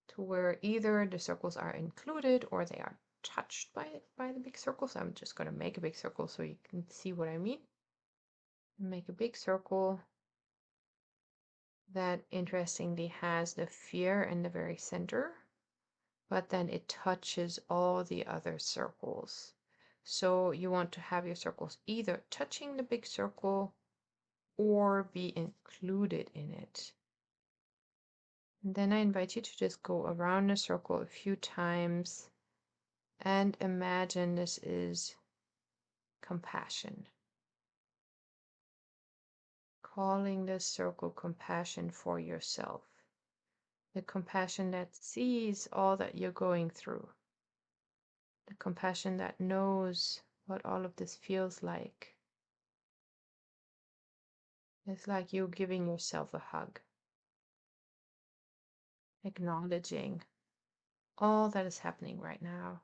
to where either the circles are included or they are touched by the big circle. So I'm just going to make a big circle so you can see what I mean. Make a big circle that interestingly has the fear in the very center, but then it touches all the other circles. So you want to have your circles either touching the big circle or be included in it. And then I invite you to just go around the circle a few times and imagine this is compassion. Calling this circle compassion for yourself. The compassion that sees all that you're going through. The compassion that knows what all of this feels like. It's like you giving yourself a hug. Acknowledging all that is happening right now.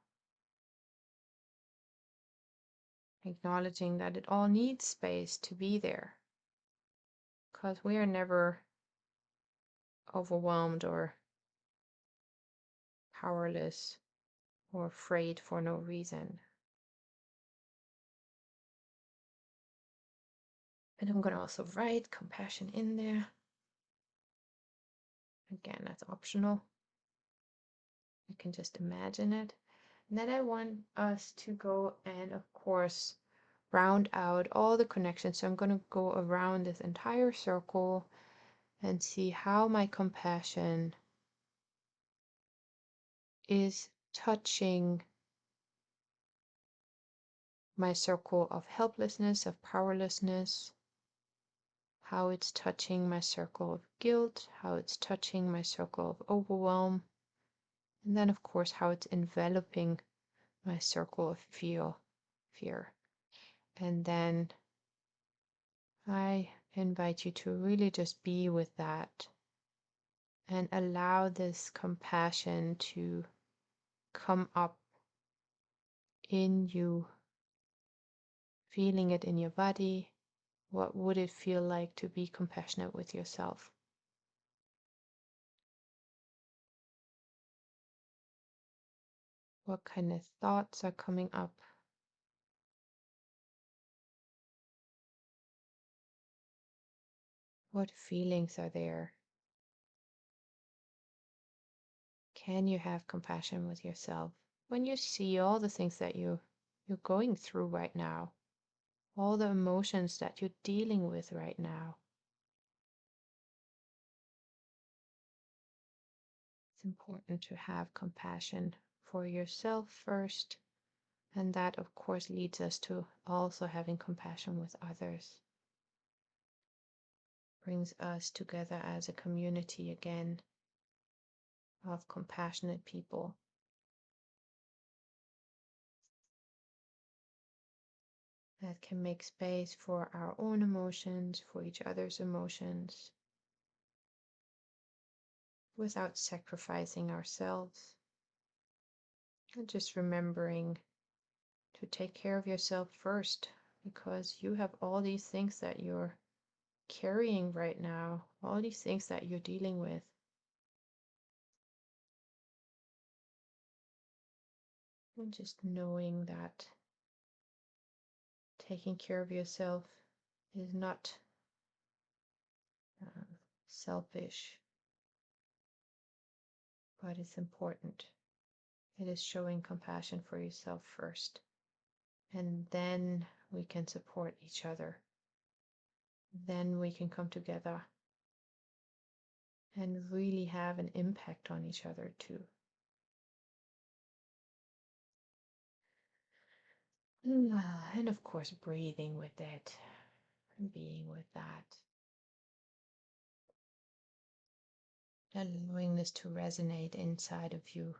Acknowledging that it all needs space to be there. Because we are never overwhelmed or powerless or afraid for no reason. And I'm going to also write compassion in there. Again, that's optional. You can just imagine it. And then I want us to go and, of course, round out all the connections. So I'm going to go around this entire circle and see how my compassion is touching my circle of helplessness, of powerlessness, how it's touching my circle of guilt, how it's touching my circle of overwhelm, and then, of course, how it's enveloping my circle of fear. And then I invite you to really just be with that and allow this compassion to come up in you, feeling it in your body. What would it feel like to be compassionate with yourself? What kind of thoughts are coming up? What feelings are there? Can you have compassion with yourself when you see all the things that you're going through right now, all the emotions that you're dealing with right now? It's important to have compassion for yourself first, and that, of course, leads us to also having compassion with others. Brings us together as a community again of compassionate people. That can make space for our own emotions, for each other's emotions, without sacrificing ourselves. And just remembering to take care of yourself first, because you have all these things that you're carrying right now, all these things that you're dealing with. And just knowing that taking care of yourself is not selfish, but it's important. It is showing compassion for yourself first, and then we can support each other. Then we can come together and really have an impact on each other too. And of course, breathing with it and being with that. Allowing this to resonate inside of you,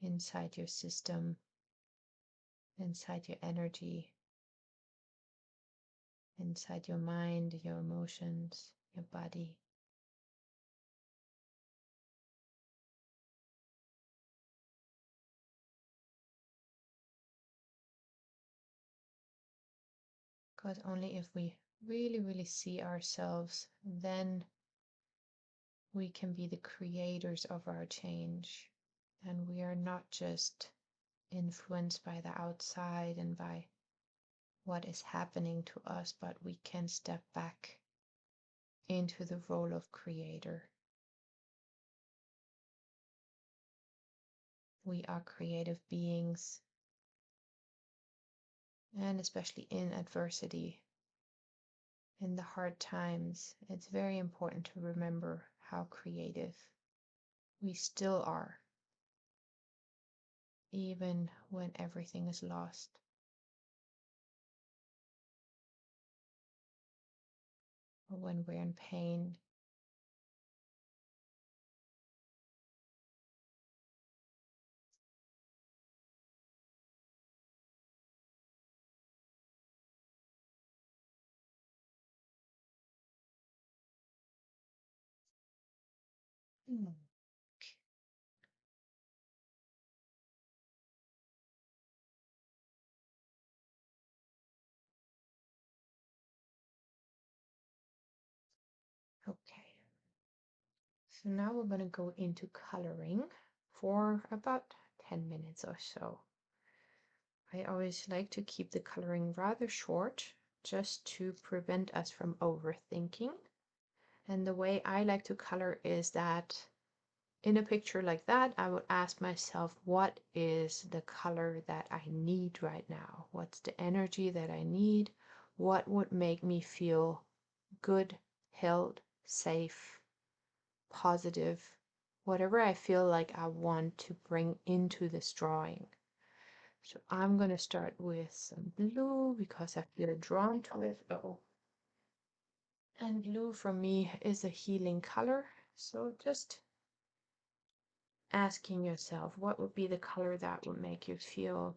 inside your system, inside your energy, inside your mind, your emotions, your body. Because only if we really, really see ourselves, then we can be the creators of our change. And we are not just influenced by the outside and by what is happening to us, but we can step back into the role of creator. We are creative beings, and especially in adversity, in the hard times, it's very important to remember how creative we still are, even when everything is lost. Or when we're in pain. Mm. Okay, so now we're going to go into coloring for about 10 minutes or so. I always like to keep the coloring rather short, just to prevent us from overthinking. And the way I like to color is that in a picture like that, I would ask myself, what is the color that I need right now? What's the energy that I need? What would make me feel good, held, safe, positive, whatever I feel like I want to bring into this drawing. So I'm going to start with some blue because I feel drawn to it. Oh, And blue for me is a healing color. So just asking yourself, what would be the color that would make you feel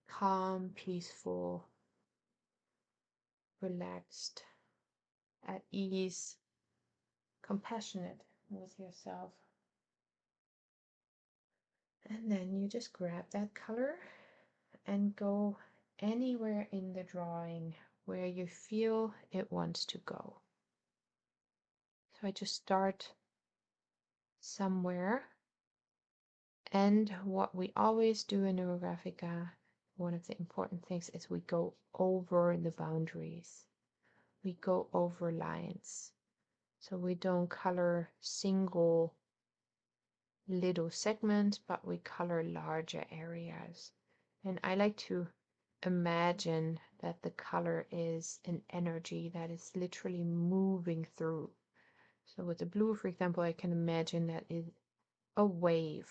calm, peaceful, relaxed, at ease, compassionate with yourself. And then you just grab that color and go anywhere in the drawing where you feel it wants to go. So I just start somewhere. And what we always do in Neurographica, one of the important things is we go over the boundaries. We go over lines. So we don't color single little segments, but we color larger areas. And I like to imagine that the color is an energy that is literally moving through. So with the blue, for example, I can imagine that is a wave.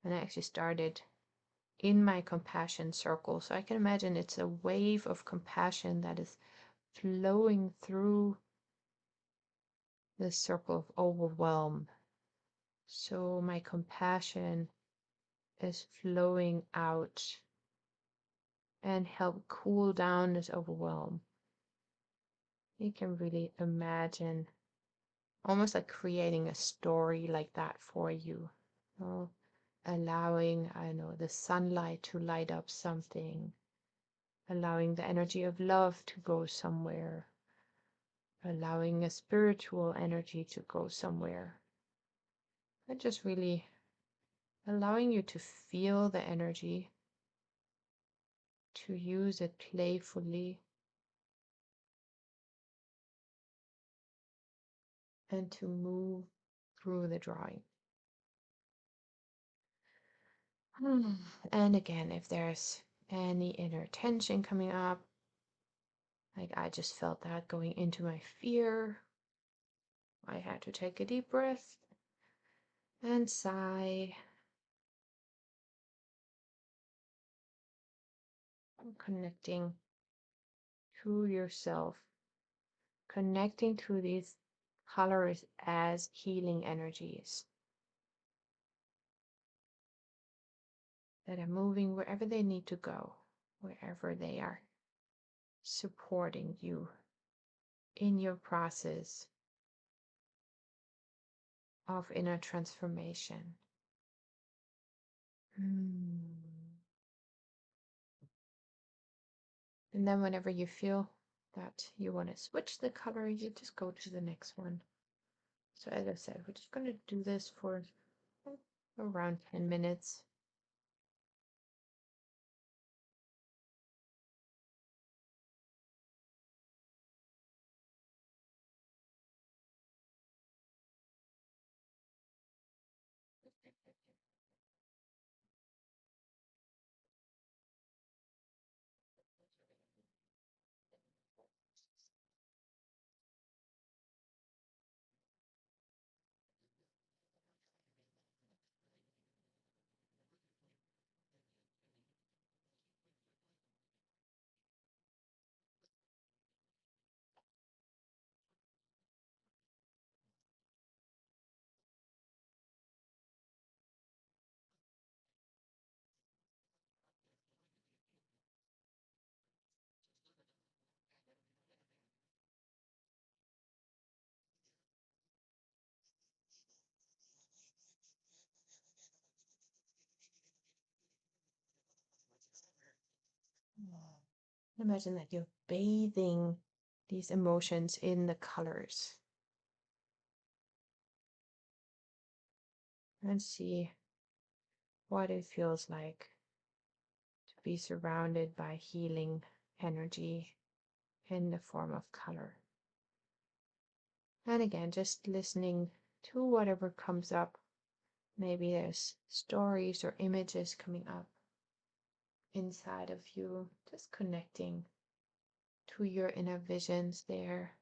And I actually started in my compassion circle. So I can imagine it's a wave of compassion that is flowing through the circle of overwhelm. So my compassion is flowing out and help cool down this overwhelm. You can really imagine almost like creating a story like that for you. Allowing, I know, the sunlight to light up something, allowing the energy of love to go somewhere, allowing a spiritual energy to go somewhere, and just really allowing you to feel the energy, to use it playfully, and to move through the drawing. And again, if there's any inner tension coming up, like I just felt that going into my fear, I had to take a deep breath and sigh, connecting to yourself, connecting to these colors as healing energies that are moving wherever they need to go, wherever they are supporting you in your process of inner transformation. And then whenever you feel that you want to switch the color, you just go to the next one. So as I said, we're just going to do this for around 10 minutes. Imagine that you're bathing these emotions in the colors. And see what it feels like to be surrounded by healing energy in the form of color. And again, just listening to whatever comes up. Maybe there's stories or images coming up inside of you, just connecting to your inner visions there.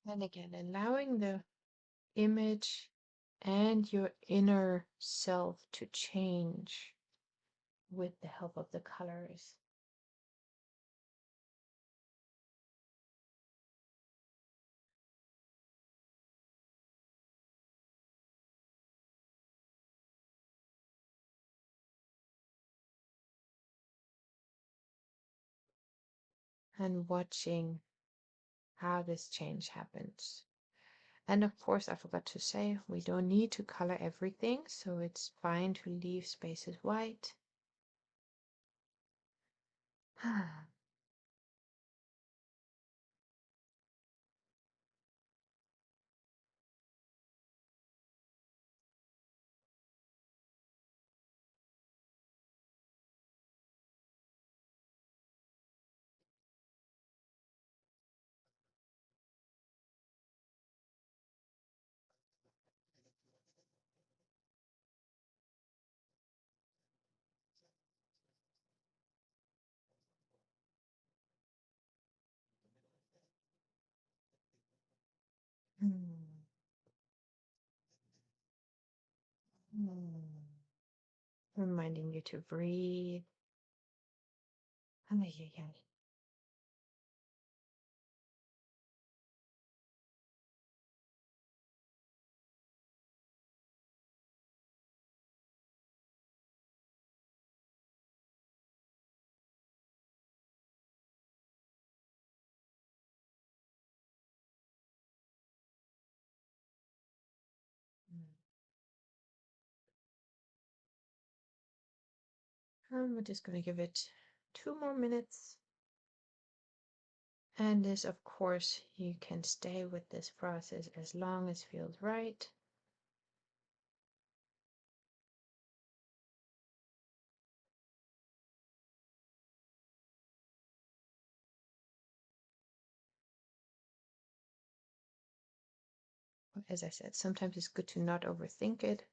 And again, allowing the image and your inner self to change with the help of the colors. And watching how this change happens. And of course, I forgot to say, we don't need to color everything, so it's fine to leave spaces white. Hmm. Hmm. Reminding you to breathe. Ay, ay, ay. We're just going to give it 2 more minutes. And this, of course, you can stay with this process as long as feels right. As I said, sometimes it's good to not overthink it.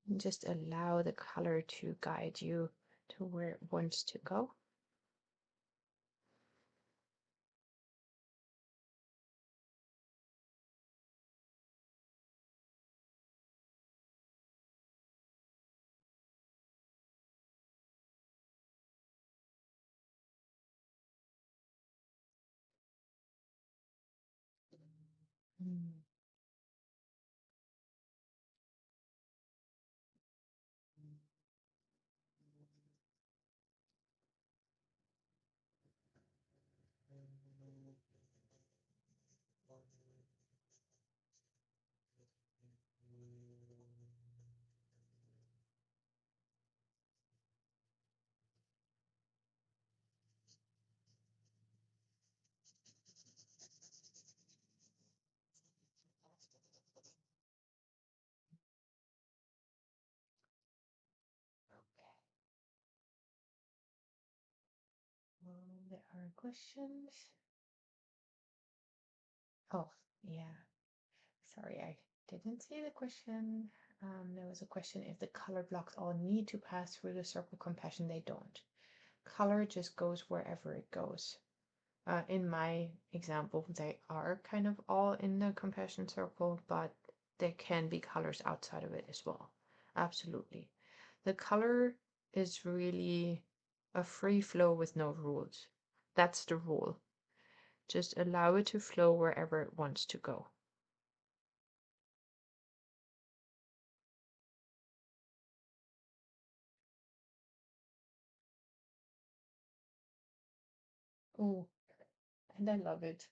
And just allow the color to guide you to where it wants to go. Mm. Okay. There are questions. Oh, yeah. Sorry, I didn't see the question. There was a question if the color blocks all need to pass through the circle compassion. They don't. Color just goes wherever it goes. In my example, they are kind of all in the compassion circle, but there can be colors outside of it as well. Absolutely. The color is really a free flow with no rules. That's the rule. Just allow it to flow wherever it wants to go. Oh, and I love it.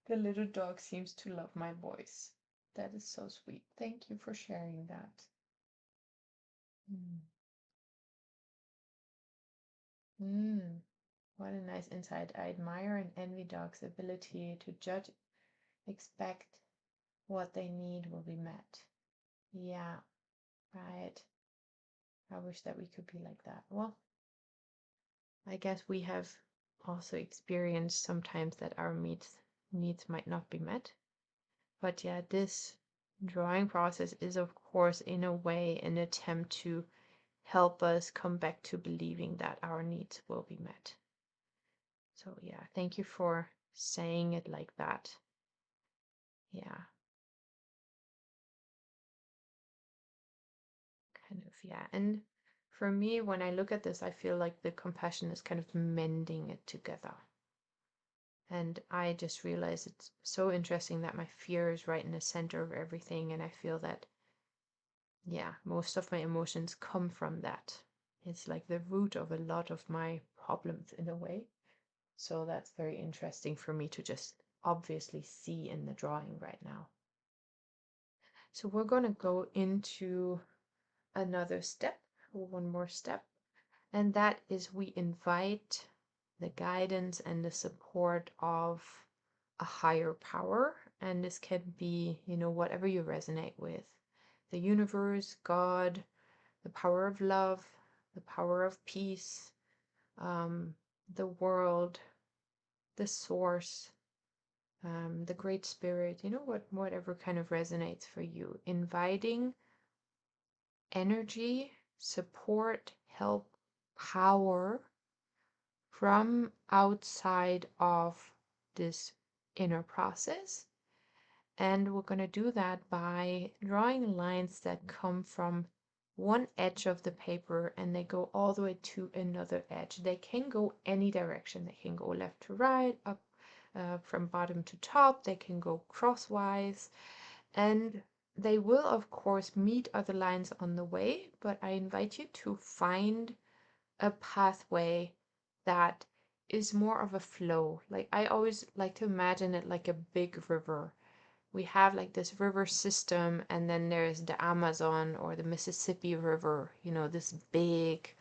The little dog seems to love my voice. That is so sweet. Thank you for sharing that. Mm. Mm. What a nice insight. I admire and envy dogs' ability to judge, expect what they need will be met. Yeah, right. I wish that we could be like that. Well, I guess we have also experienced sometimes that our needs might not be met. But yeah, this drawing process is, of course, in a way, an attempt to help us come back to believing that our needs will be met. So yeah, thank you for saying it like that. Yeah, kind of, yeah. And for me, when I look at this, I feel like the compassion is kind of mending it together. And I just realized it's so interesting that my fear is right in the center of everything. And I feel that, yeah, most of my emotions come from that. It's like the root of a lot of my problems in a way. So that's very interesting for me to just obviously see in the drawing right now. So we're going to go into another step, one more step, and that is we invite the guidance and the support of a higher power. And this can be, whatever you resonate with: the universe, God, the power of love, the power of peace, the world, the source, the great spirit, whatever kind of resonates for you. Inviting energy, support, help, power from outside of this inner process. And we're going to do that by drawing lines that come from one edge of the paper and they go all the way to another edge. They can go any direction. They can go left to right, up from bottom to top. They can go crosswise. And they will, of course, meet other lines on the way, but I invite you to find a pathway that is more of a flow. Like, I always like to imagine it like a big river. We have like this river system, and then there's the Amazon or the Mississippi River, this big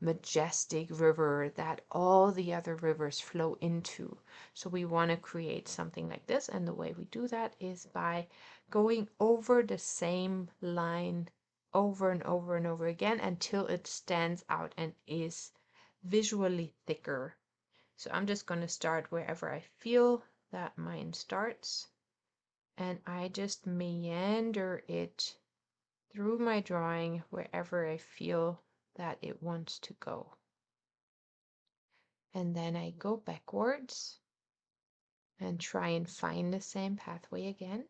majestic river that all the other rivers flow into. So we want to create something like this, and the way we do that is by going over the same line over and over and over again until it stands out and is visually thicker. So I'm just going to start wherever I feel that mine starts, and I just meander it through my drawing wherever I feel that it wants to go. And then I go backwards and try and find the same pathway again.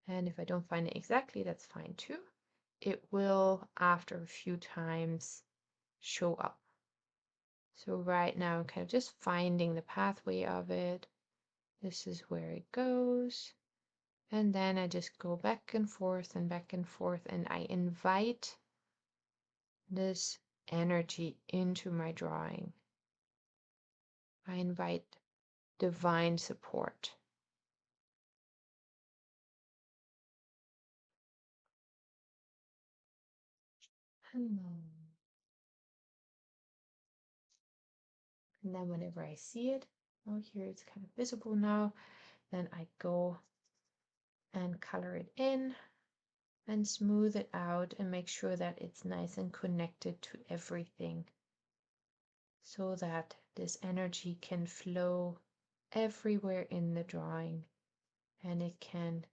And if I don't find it exactly, that's fine too. It will, after a few times, show up. So right now I'm kind of just finding the pathway of it. This is where it goes. And then I just go back and forth and back and forth, and I invite this energy into my drawing. I invite divine support. And then whenever I see it, oh, here it's kind of visible now, then I go and color it in and smooth it out and make sure that it's nice and connected to everything, so that this energy can flow everywhere in the drawing and it can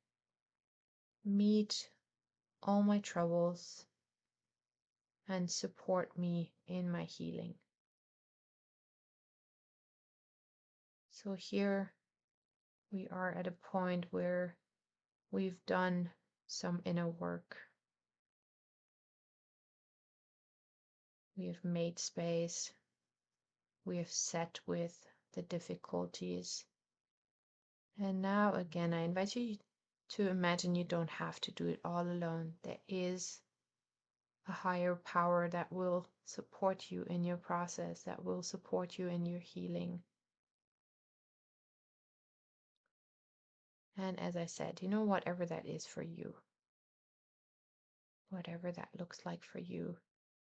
meet all my troubles and support me in my healing. So here we are at a point where we've done some inner work. We have made space. We have sat with the difficulties. And now again, I invite you to imagine you don't have to do it all alone. There is a higher power that will support you in your process, that will support you in your healing. And as I said, whatever that is for you, whatever that looks like for you,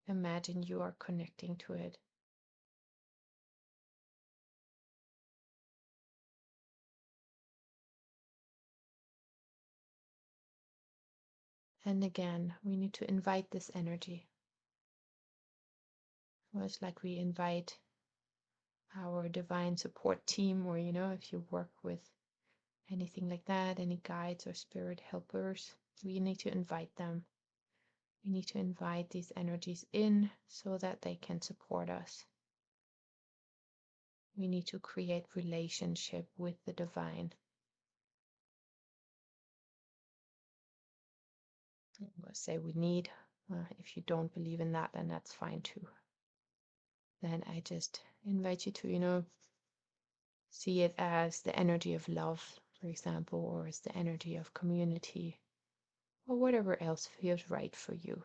imagine you are connecting to it. And again, we need to invite this energy. Well, it's like we invite our divine support team, or if you work with anything like that, any guides or spirit helpers, we need to invite them. We need to invite these energies in so that they can support us. We need to create relationship with the divine. I'm going to say we need. If you don't believe in that, then that's fine too. Then I just invite you to, see it as the energy of love, for example, or as the energy of community, or whatever else feels right for you.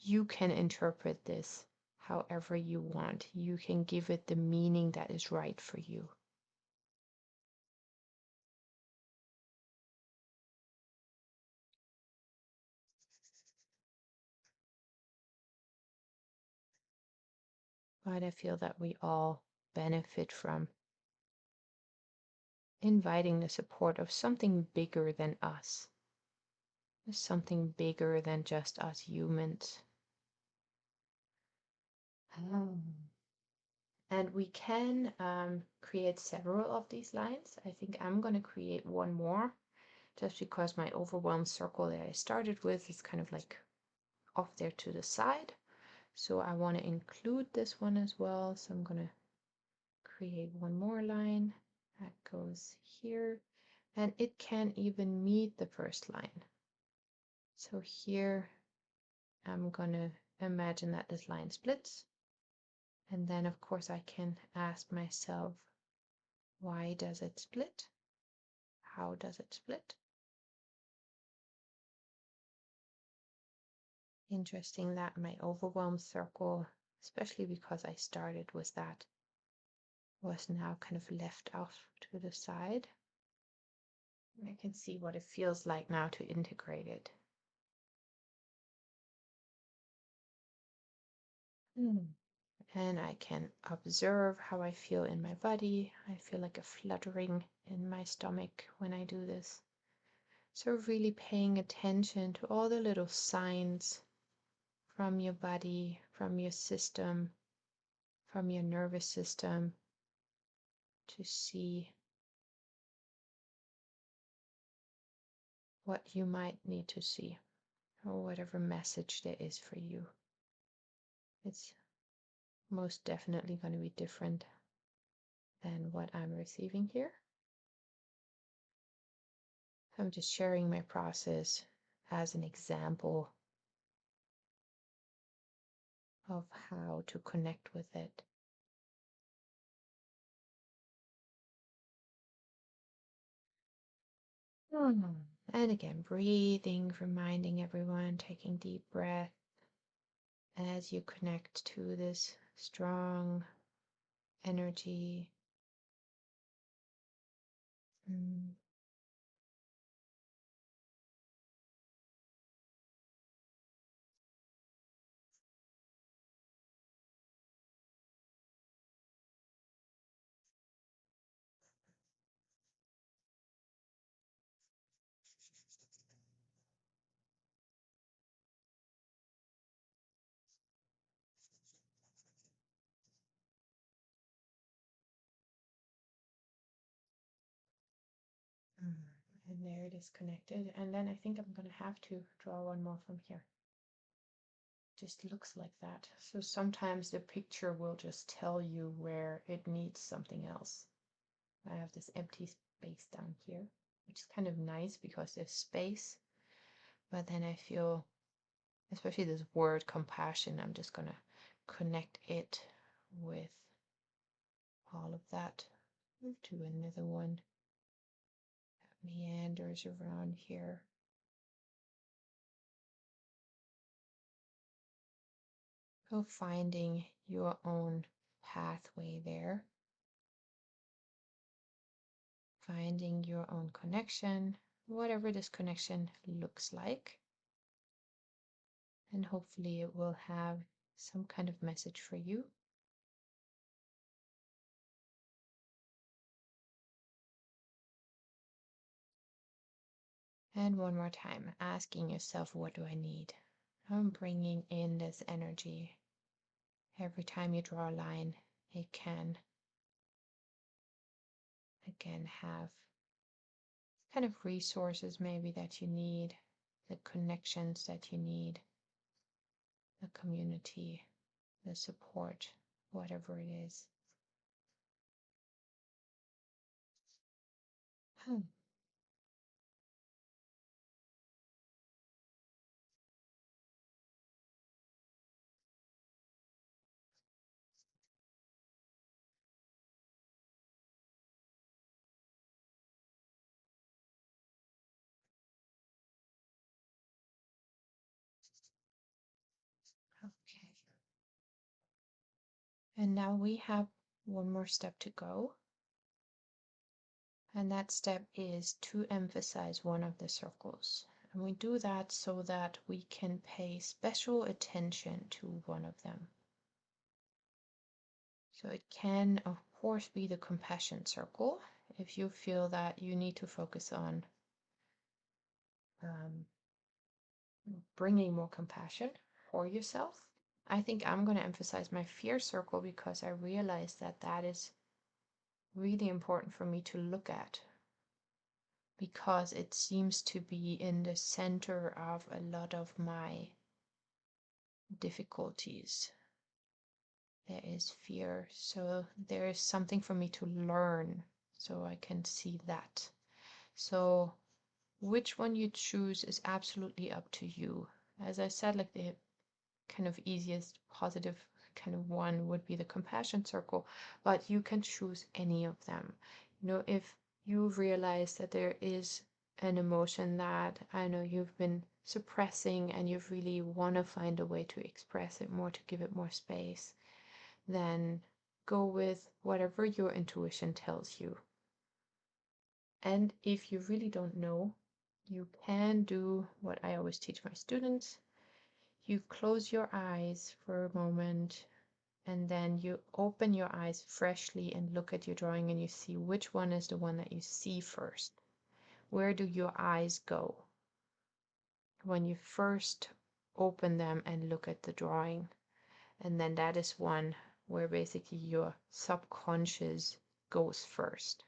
You can interpret this however you want. You can give it the meaning that is right for you. But I feel that we all benefit from inviting the support of something bigger than us, something bigger than just us humans. And we can create several of these lines. I think I'm going to create one more just because my overwhelmed circle that I started with is kind of like off there to the side. So I want to include this one as well. So I'm going to create one more line that goes here, and it can even meet the first line. So here I'm going to imagine that this line splits. And then of course I can ask myself, why does it split? How does it split? Interesting that my overwhelmed circle, especially because I started with that, was now kind of left off to the side. I can see what it feels like now to integrate it. And I can observe how I feel in my body. I feel like a fluttering in my stomach when I do this. So really paying attention to all the little signs from your body, from your system, from your nervous system, to see what you might need to see, or whatever message there is for you. It's most definitely going to be different than what I'm receiving here. I'm just sharing my process as an example of how to connect with it. And again, breathing, reminding everyone, taking deep breath as you connect to this strong energy. And there it is connected. And then I think I'm going to have to draw one more from here. Just looks like that. So sometimes the picture will just tell you where it needs something else. I have this empty space down here, which is kind of nice because there's space. But then I feel, especially this word compassion, I'm just going to connect it with all of that. Move to another one that meanders around here. So finding your own pathway there, finding your own connection, whatever this connection looks like. And hopefully it will have some kind of message for you. And one more time, asking yourself, what do I need? I'm bringing in this energy. Every time you draw a line, it can again have kind of resources maybe that you need, the connections that you need, the community, the support, whatever it is. Okay. And now we have one more step to go. And that step is to emphasize one of the circles. And we do that so that we can pay special attention to one of them. So it can, of course, be the compassion circle if you feel that you need to focus on bringing more compassion for yourself. I think I'm going to emphasize my fear circle because I realize that that is really important for me to look at, because it seems to be in the center of a lot of my difficulties. There is fear, so there is something for me to learn, so I can see that. So which one you choose is absolutely up to you. As I said, like the kind of easiest positive kind of one would be the compassion circle, but you can choose any of them. If you realize that there is an emotion that I know you've been suppressing and you really want to find a way to express it more, to give it more space, then go with whatever your intuition tells you. And if you really don't know, you can do what I always teach my students. You close your eyes for a moment and then you open your eyes freshly and look at your drawing and you see which one is the one that you see first. Where do your eyes go when you first open them and look at the drawing? And then that is one where basically your subconscious goes first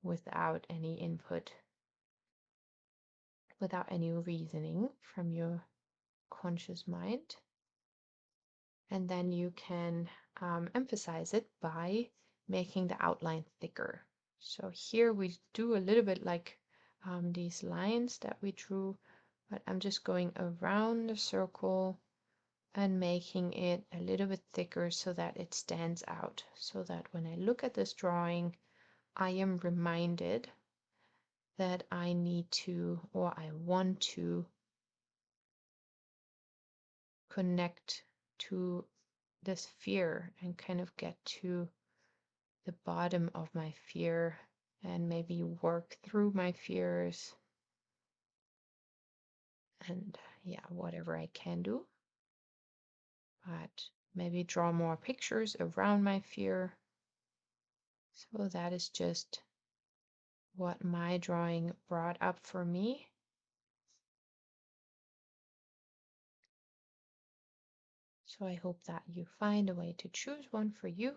without any input, without any reasoning from your conscious mind. And then you can emphasize it by making the outline thicker. So here we do a little bit like these lines that we drew, but I'm just going around the circle and making it a little bit thicker so that it stands out, so that when I look at this drawing, I am reminded that I need to, or I want to, connect to this fear and kind of get to the bottom of my fear and maybe work through my fears and yeah, whatever I can do. But maybe draw more pictures around my fear. So that is just what my drawing brought up for me. So I hope that you find a way to choose one for you.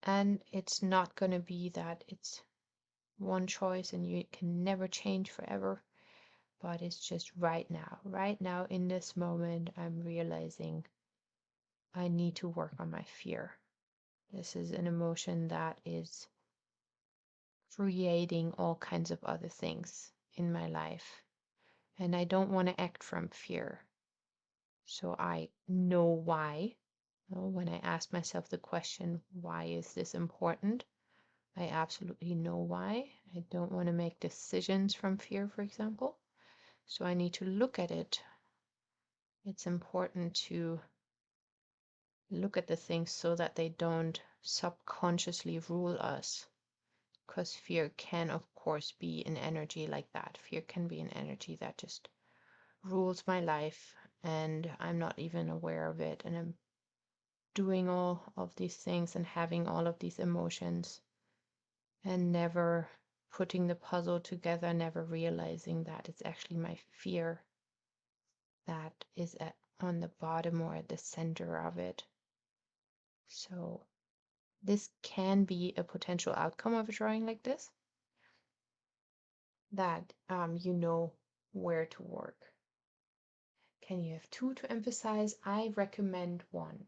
And it's not going to be that it's one choice and you can never change forever, but it's just right now. Right now, in this moment, I'm realizing I need to work on my fear. This is an emotion that is creating all kinds of other things in my life. And I don't want to act from fear. So I know why When I ask myself the question, why is this important? I absolutely know why. I don't want to make decisions from fear, for example. So I need to look at it. It's important to look at the things so that they don't subconsciously rule us. Because fear can, of course, be an energy like that. Fear can be an energy that just rules my life and I'm not even aware of it. And I'm doing all of these things and having all of these emotions and never putting the puzzle together, never realizing that it's actually my fear that is on the bottom or at the center of it. So this can be a potential outcome of a drawing like this, that you know where to work. Can you have two to emphasize? I recommend one,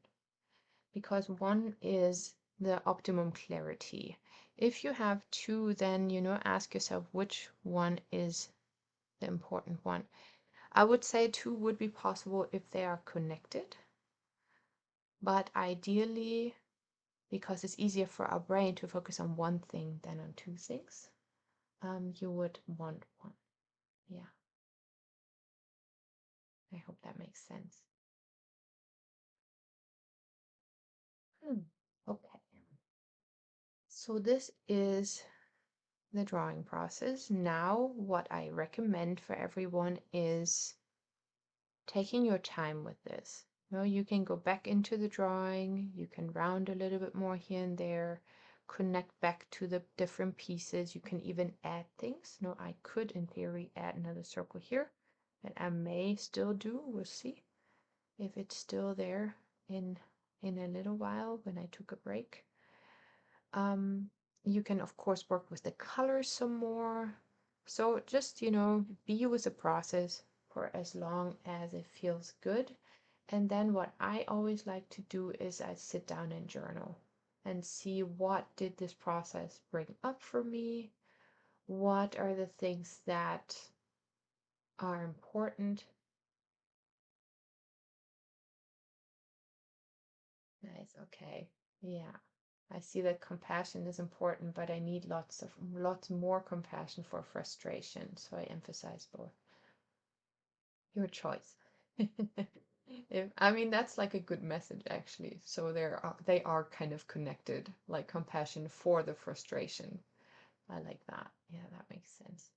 because one is the optimum clarity. If you have two, then ask yourself which one is the important one. I would say two would be possible if they are connected, but ideally, because it's easier for our brain to focus on one thing than on two things, you would want one. Yeah, I hope that makes sense. Okay, so this is the drawing process. Now, what I recommend for everyone is taking your time with this. You can go back into the drawing, you can round a little bit more here and there, connect back to the different pieces. You can even add things. I could, in theory, add another circle here, and I may still do. We'll see if it's still there in a little while when I took a break. You can, of course, work with the colors some more. So just, be with the process for as long as it feels good. And then what I always like to do is I sit down and journal and see what did this process bring up for me? What are the things that are important? Nice, okay. Yeah. I see that compassion is important, but I need lots more compassion for frustration. So I emphasize both. Your choice. I mean, that's like a good message actually. So they are kind of connected, like compassion for the frustration. I like that. Yeah, that makes sense.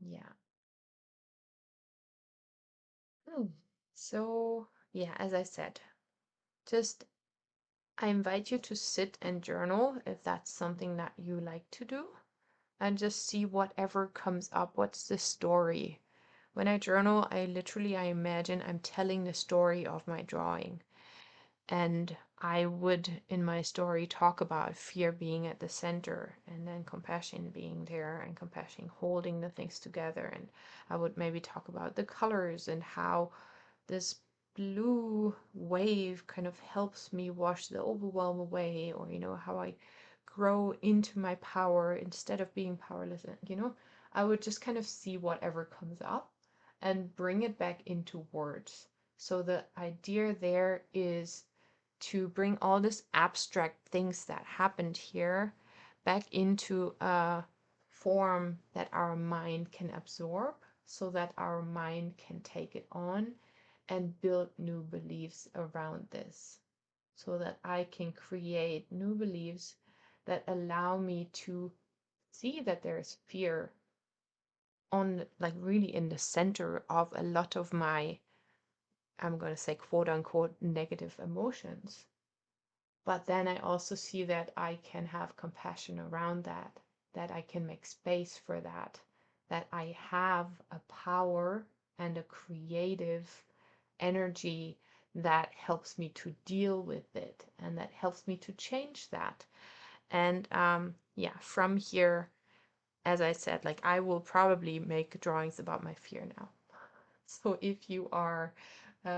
Yeah. Hmm. So, yeah, as I said, just I invite you to sit and journal if that's something that you like to do, and just see whatever comes up. What's the story? When I journal, I imagine I'm telling the story of my drawing. And I would, in my story, talk about fear being at the center and then compassion being there and compassion holding the things together. And I would maybe talk about the colors and how this blue wave kind of helps me wash the overwhelm away, or how I grow into my power instead of being powerless. I would just kind of see whatever comes up and bring it back into words. So the idea there is to bring all this abstract things that happened here back into a form that our mind can absorb, so that our mind can take it on and build new beliefs around this, so that I can create new beliefs that allow me to see that there's fear on, like, really in the center of a lot of my, I'm going to say, quote unquote, negative emotions. But then I also see that I can have compassion around that, that I can make space for that, that I have a power and a creative energy that helps me to deal with it and that helps me to change that. And yeah, from here, as I said, like, I will probably make drawings about my fear now. So if you are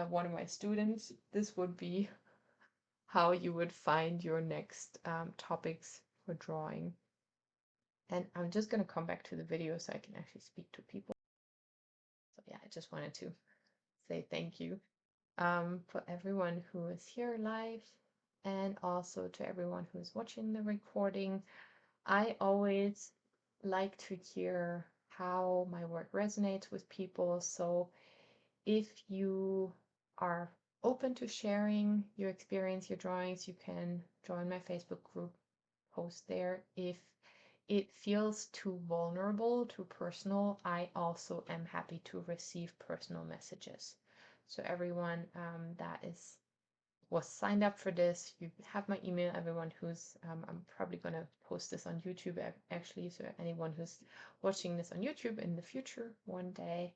one of my students, this would be how you would find your next topics for drawing. And I'm just going to come back to the video so I can actually speak to people. So yeah, I just wanted to say thank you. for everyone who is here live and also to everyone who is watching the recording. I always like to hear how my work resonates with people. So if you are open to sharing your experience, your drawings, you can join my Facebook group, post there. If it feels too vulnerable, too personal, I also am happy to receive personal messages. So everyone that was signed up for this, you have my email. Everyone who's I'm probably gonna post this on YouTube actually, so anyone who's watching this on YouTube in the future one day,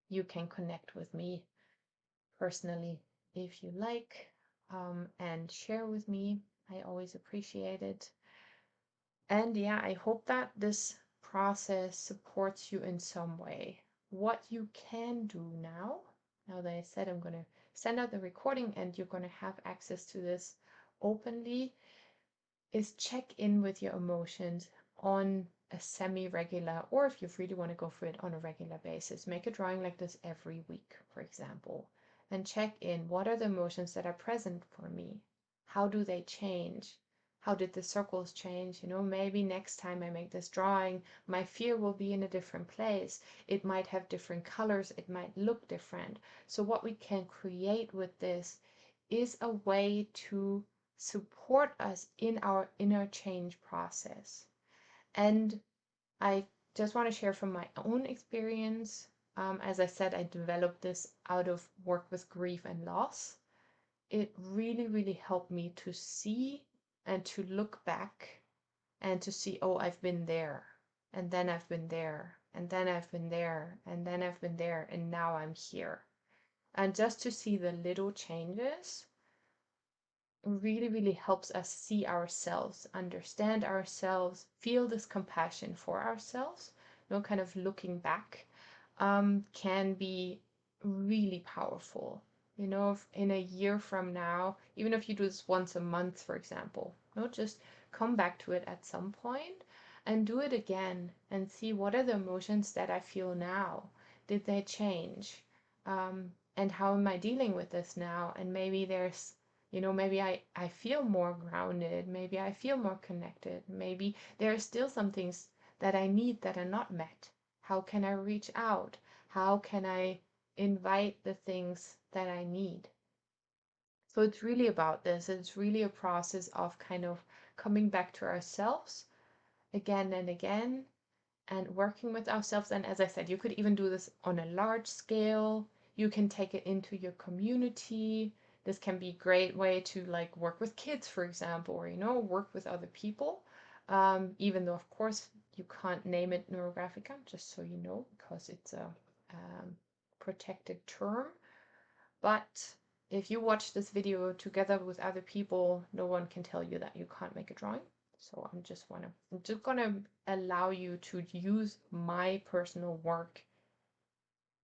you can connect with me personally if you like, and share with me. I always appreciate it. And yeah, I hope that this process supports you in some way. What you can do now that I said I'm going to send out the recording and you're going to have access to this openly, is check in with your emotions on a semi-regular, or if you really want to go for it on a regular basis, make a drawing like this every week, for example, and check in. What are the emotions that are present for me? How do they change? How did the circles change? Maybe next time I make this drawing, my fear will be in a different place. It might have different colors. It might look different. So what we can create with this is a way to support us in our inner change process. And I just want to share from my own experience. As I said, I developed this out of work with grief and loss. It really, really helped me to see and to look back and to see, oh, I've been there, and then I've been there, and then I've been there, and then I've been there, and now I'm here. And just to see the little changes really, really helps us see ourselves, understand ourselves, feel this compassion for ourselves. Kind of looking back can be really powerful. If in a year from now, even if you do this once a month, for example, just come back to it at some point and do it again and see what are the emotions that I feel now. Did they change? And how am I dealing with this now? And maybe maybe I feel more grounded. Maybe I feel more connected. Maybe there are still some things that I need that are not met. How can I reach out? How can I invite the things that I need? So it's really about this. It's really a process of kind of coming back to ourselves again and again and working with ourselves. And as I said, you could even do this on a large scale. You can take it into your community. This can be a great way to like work with kids, for example, or work with other people. Even though, of course, you can't name it Neurographica, just so you know, because it's a protected term. But if you watch this video together with other people, no one can tell you that you can't make a drawing. So I'm just gonna allow you to use my personal work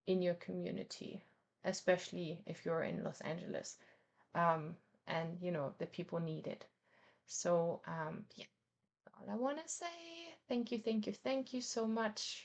in your community, especially if you're in Los Angeles, and the people need it. So yeah, all I want to say, thank you so much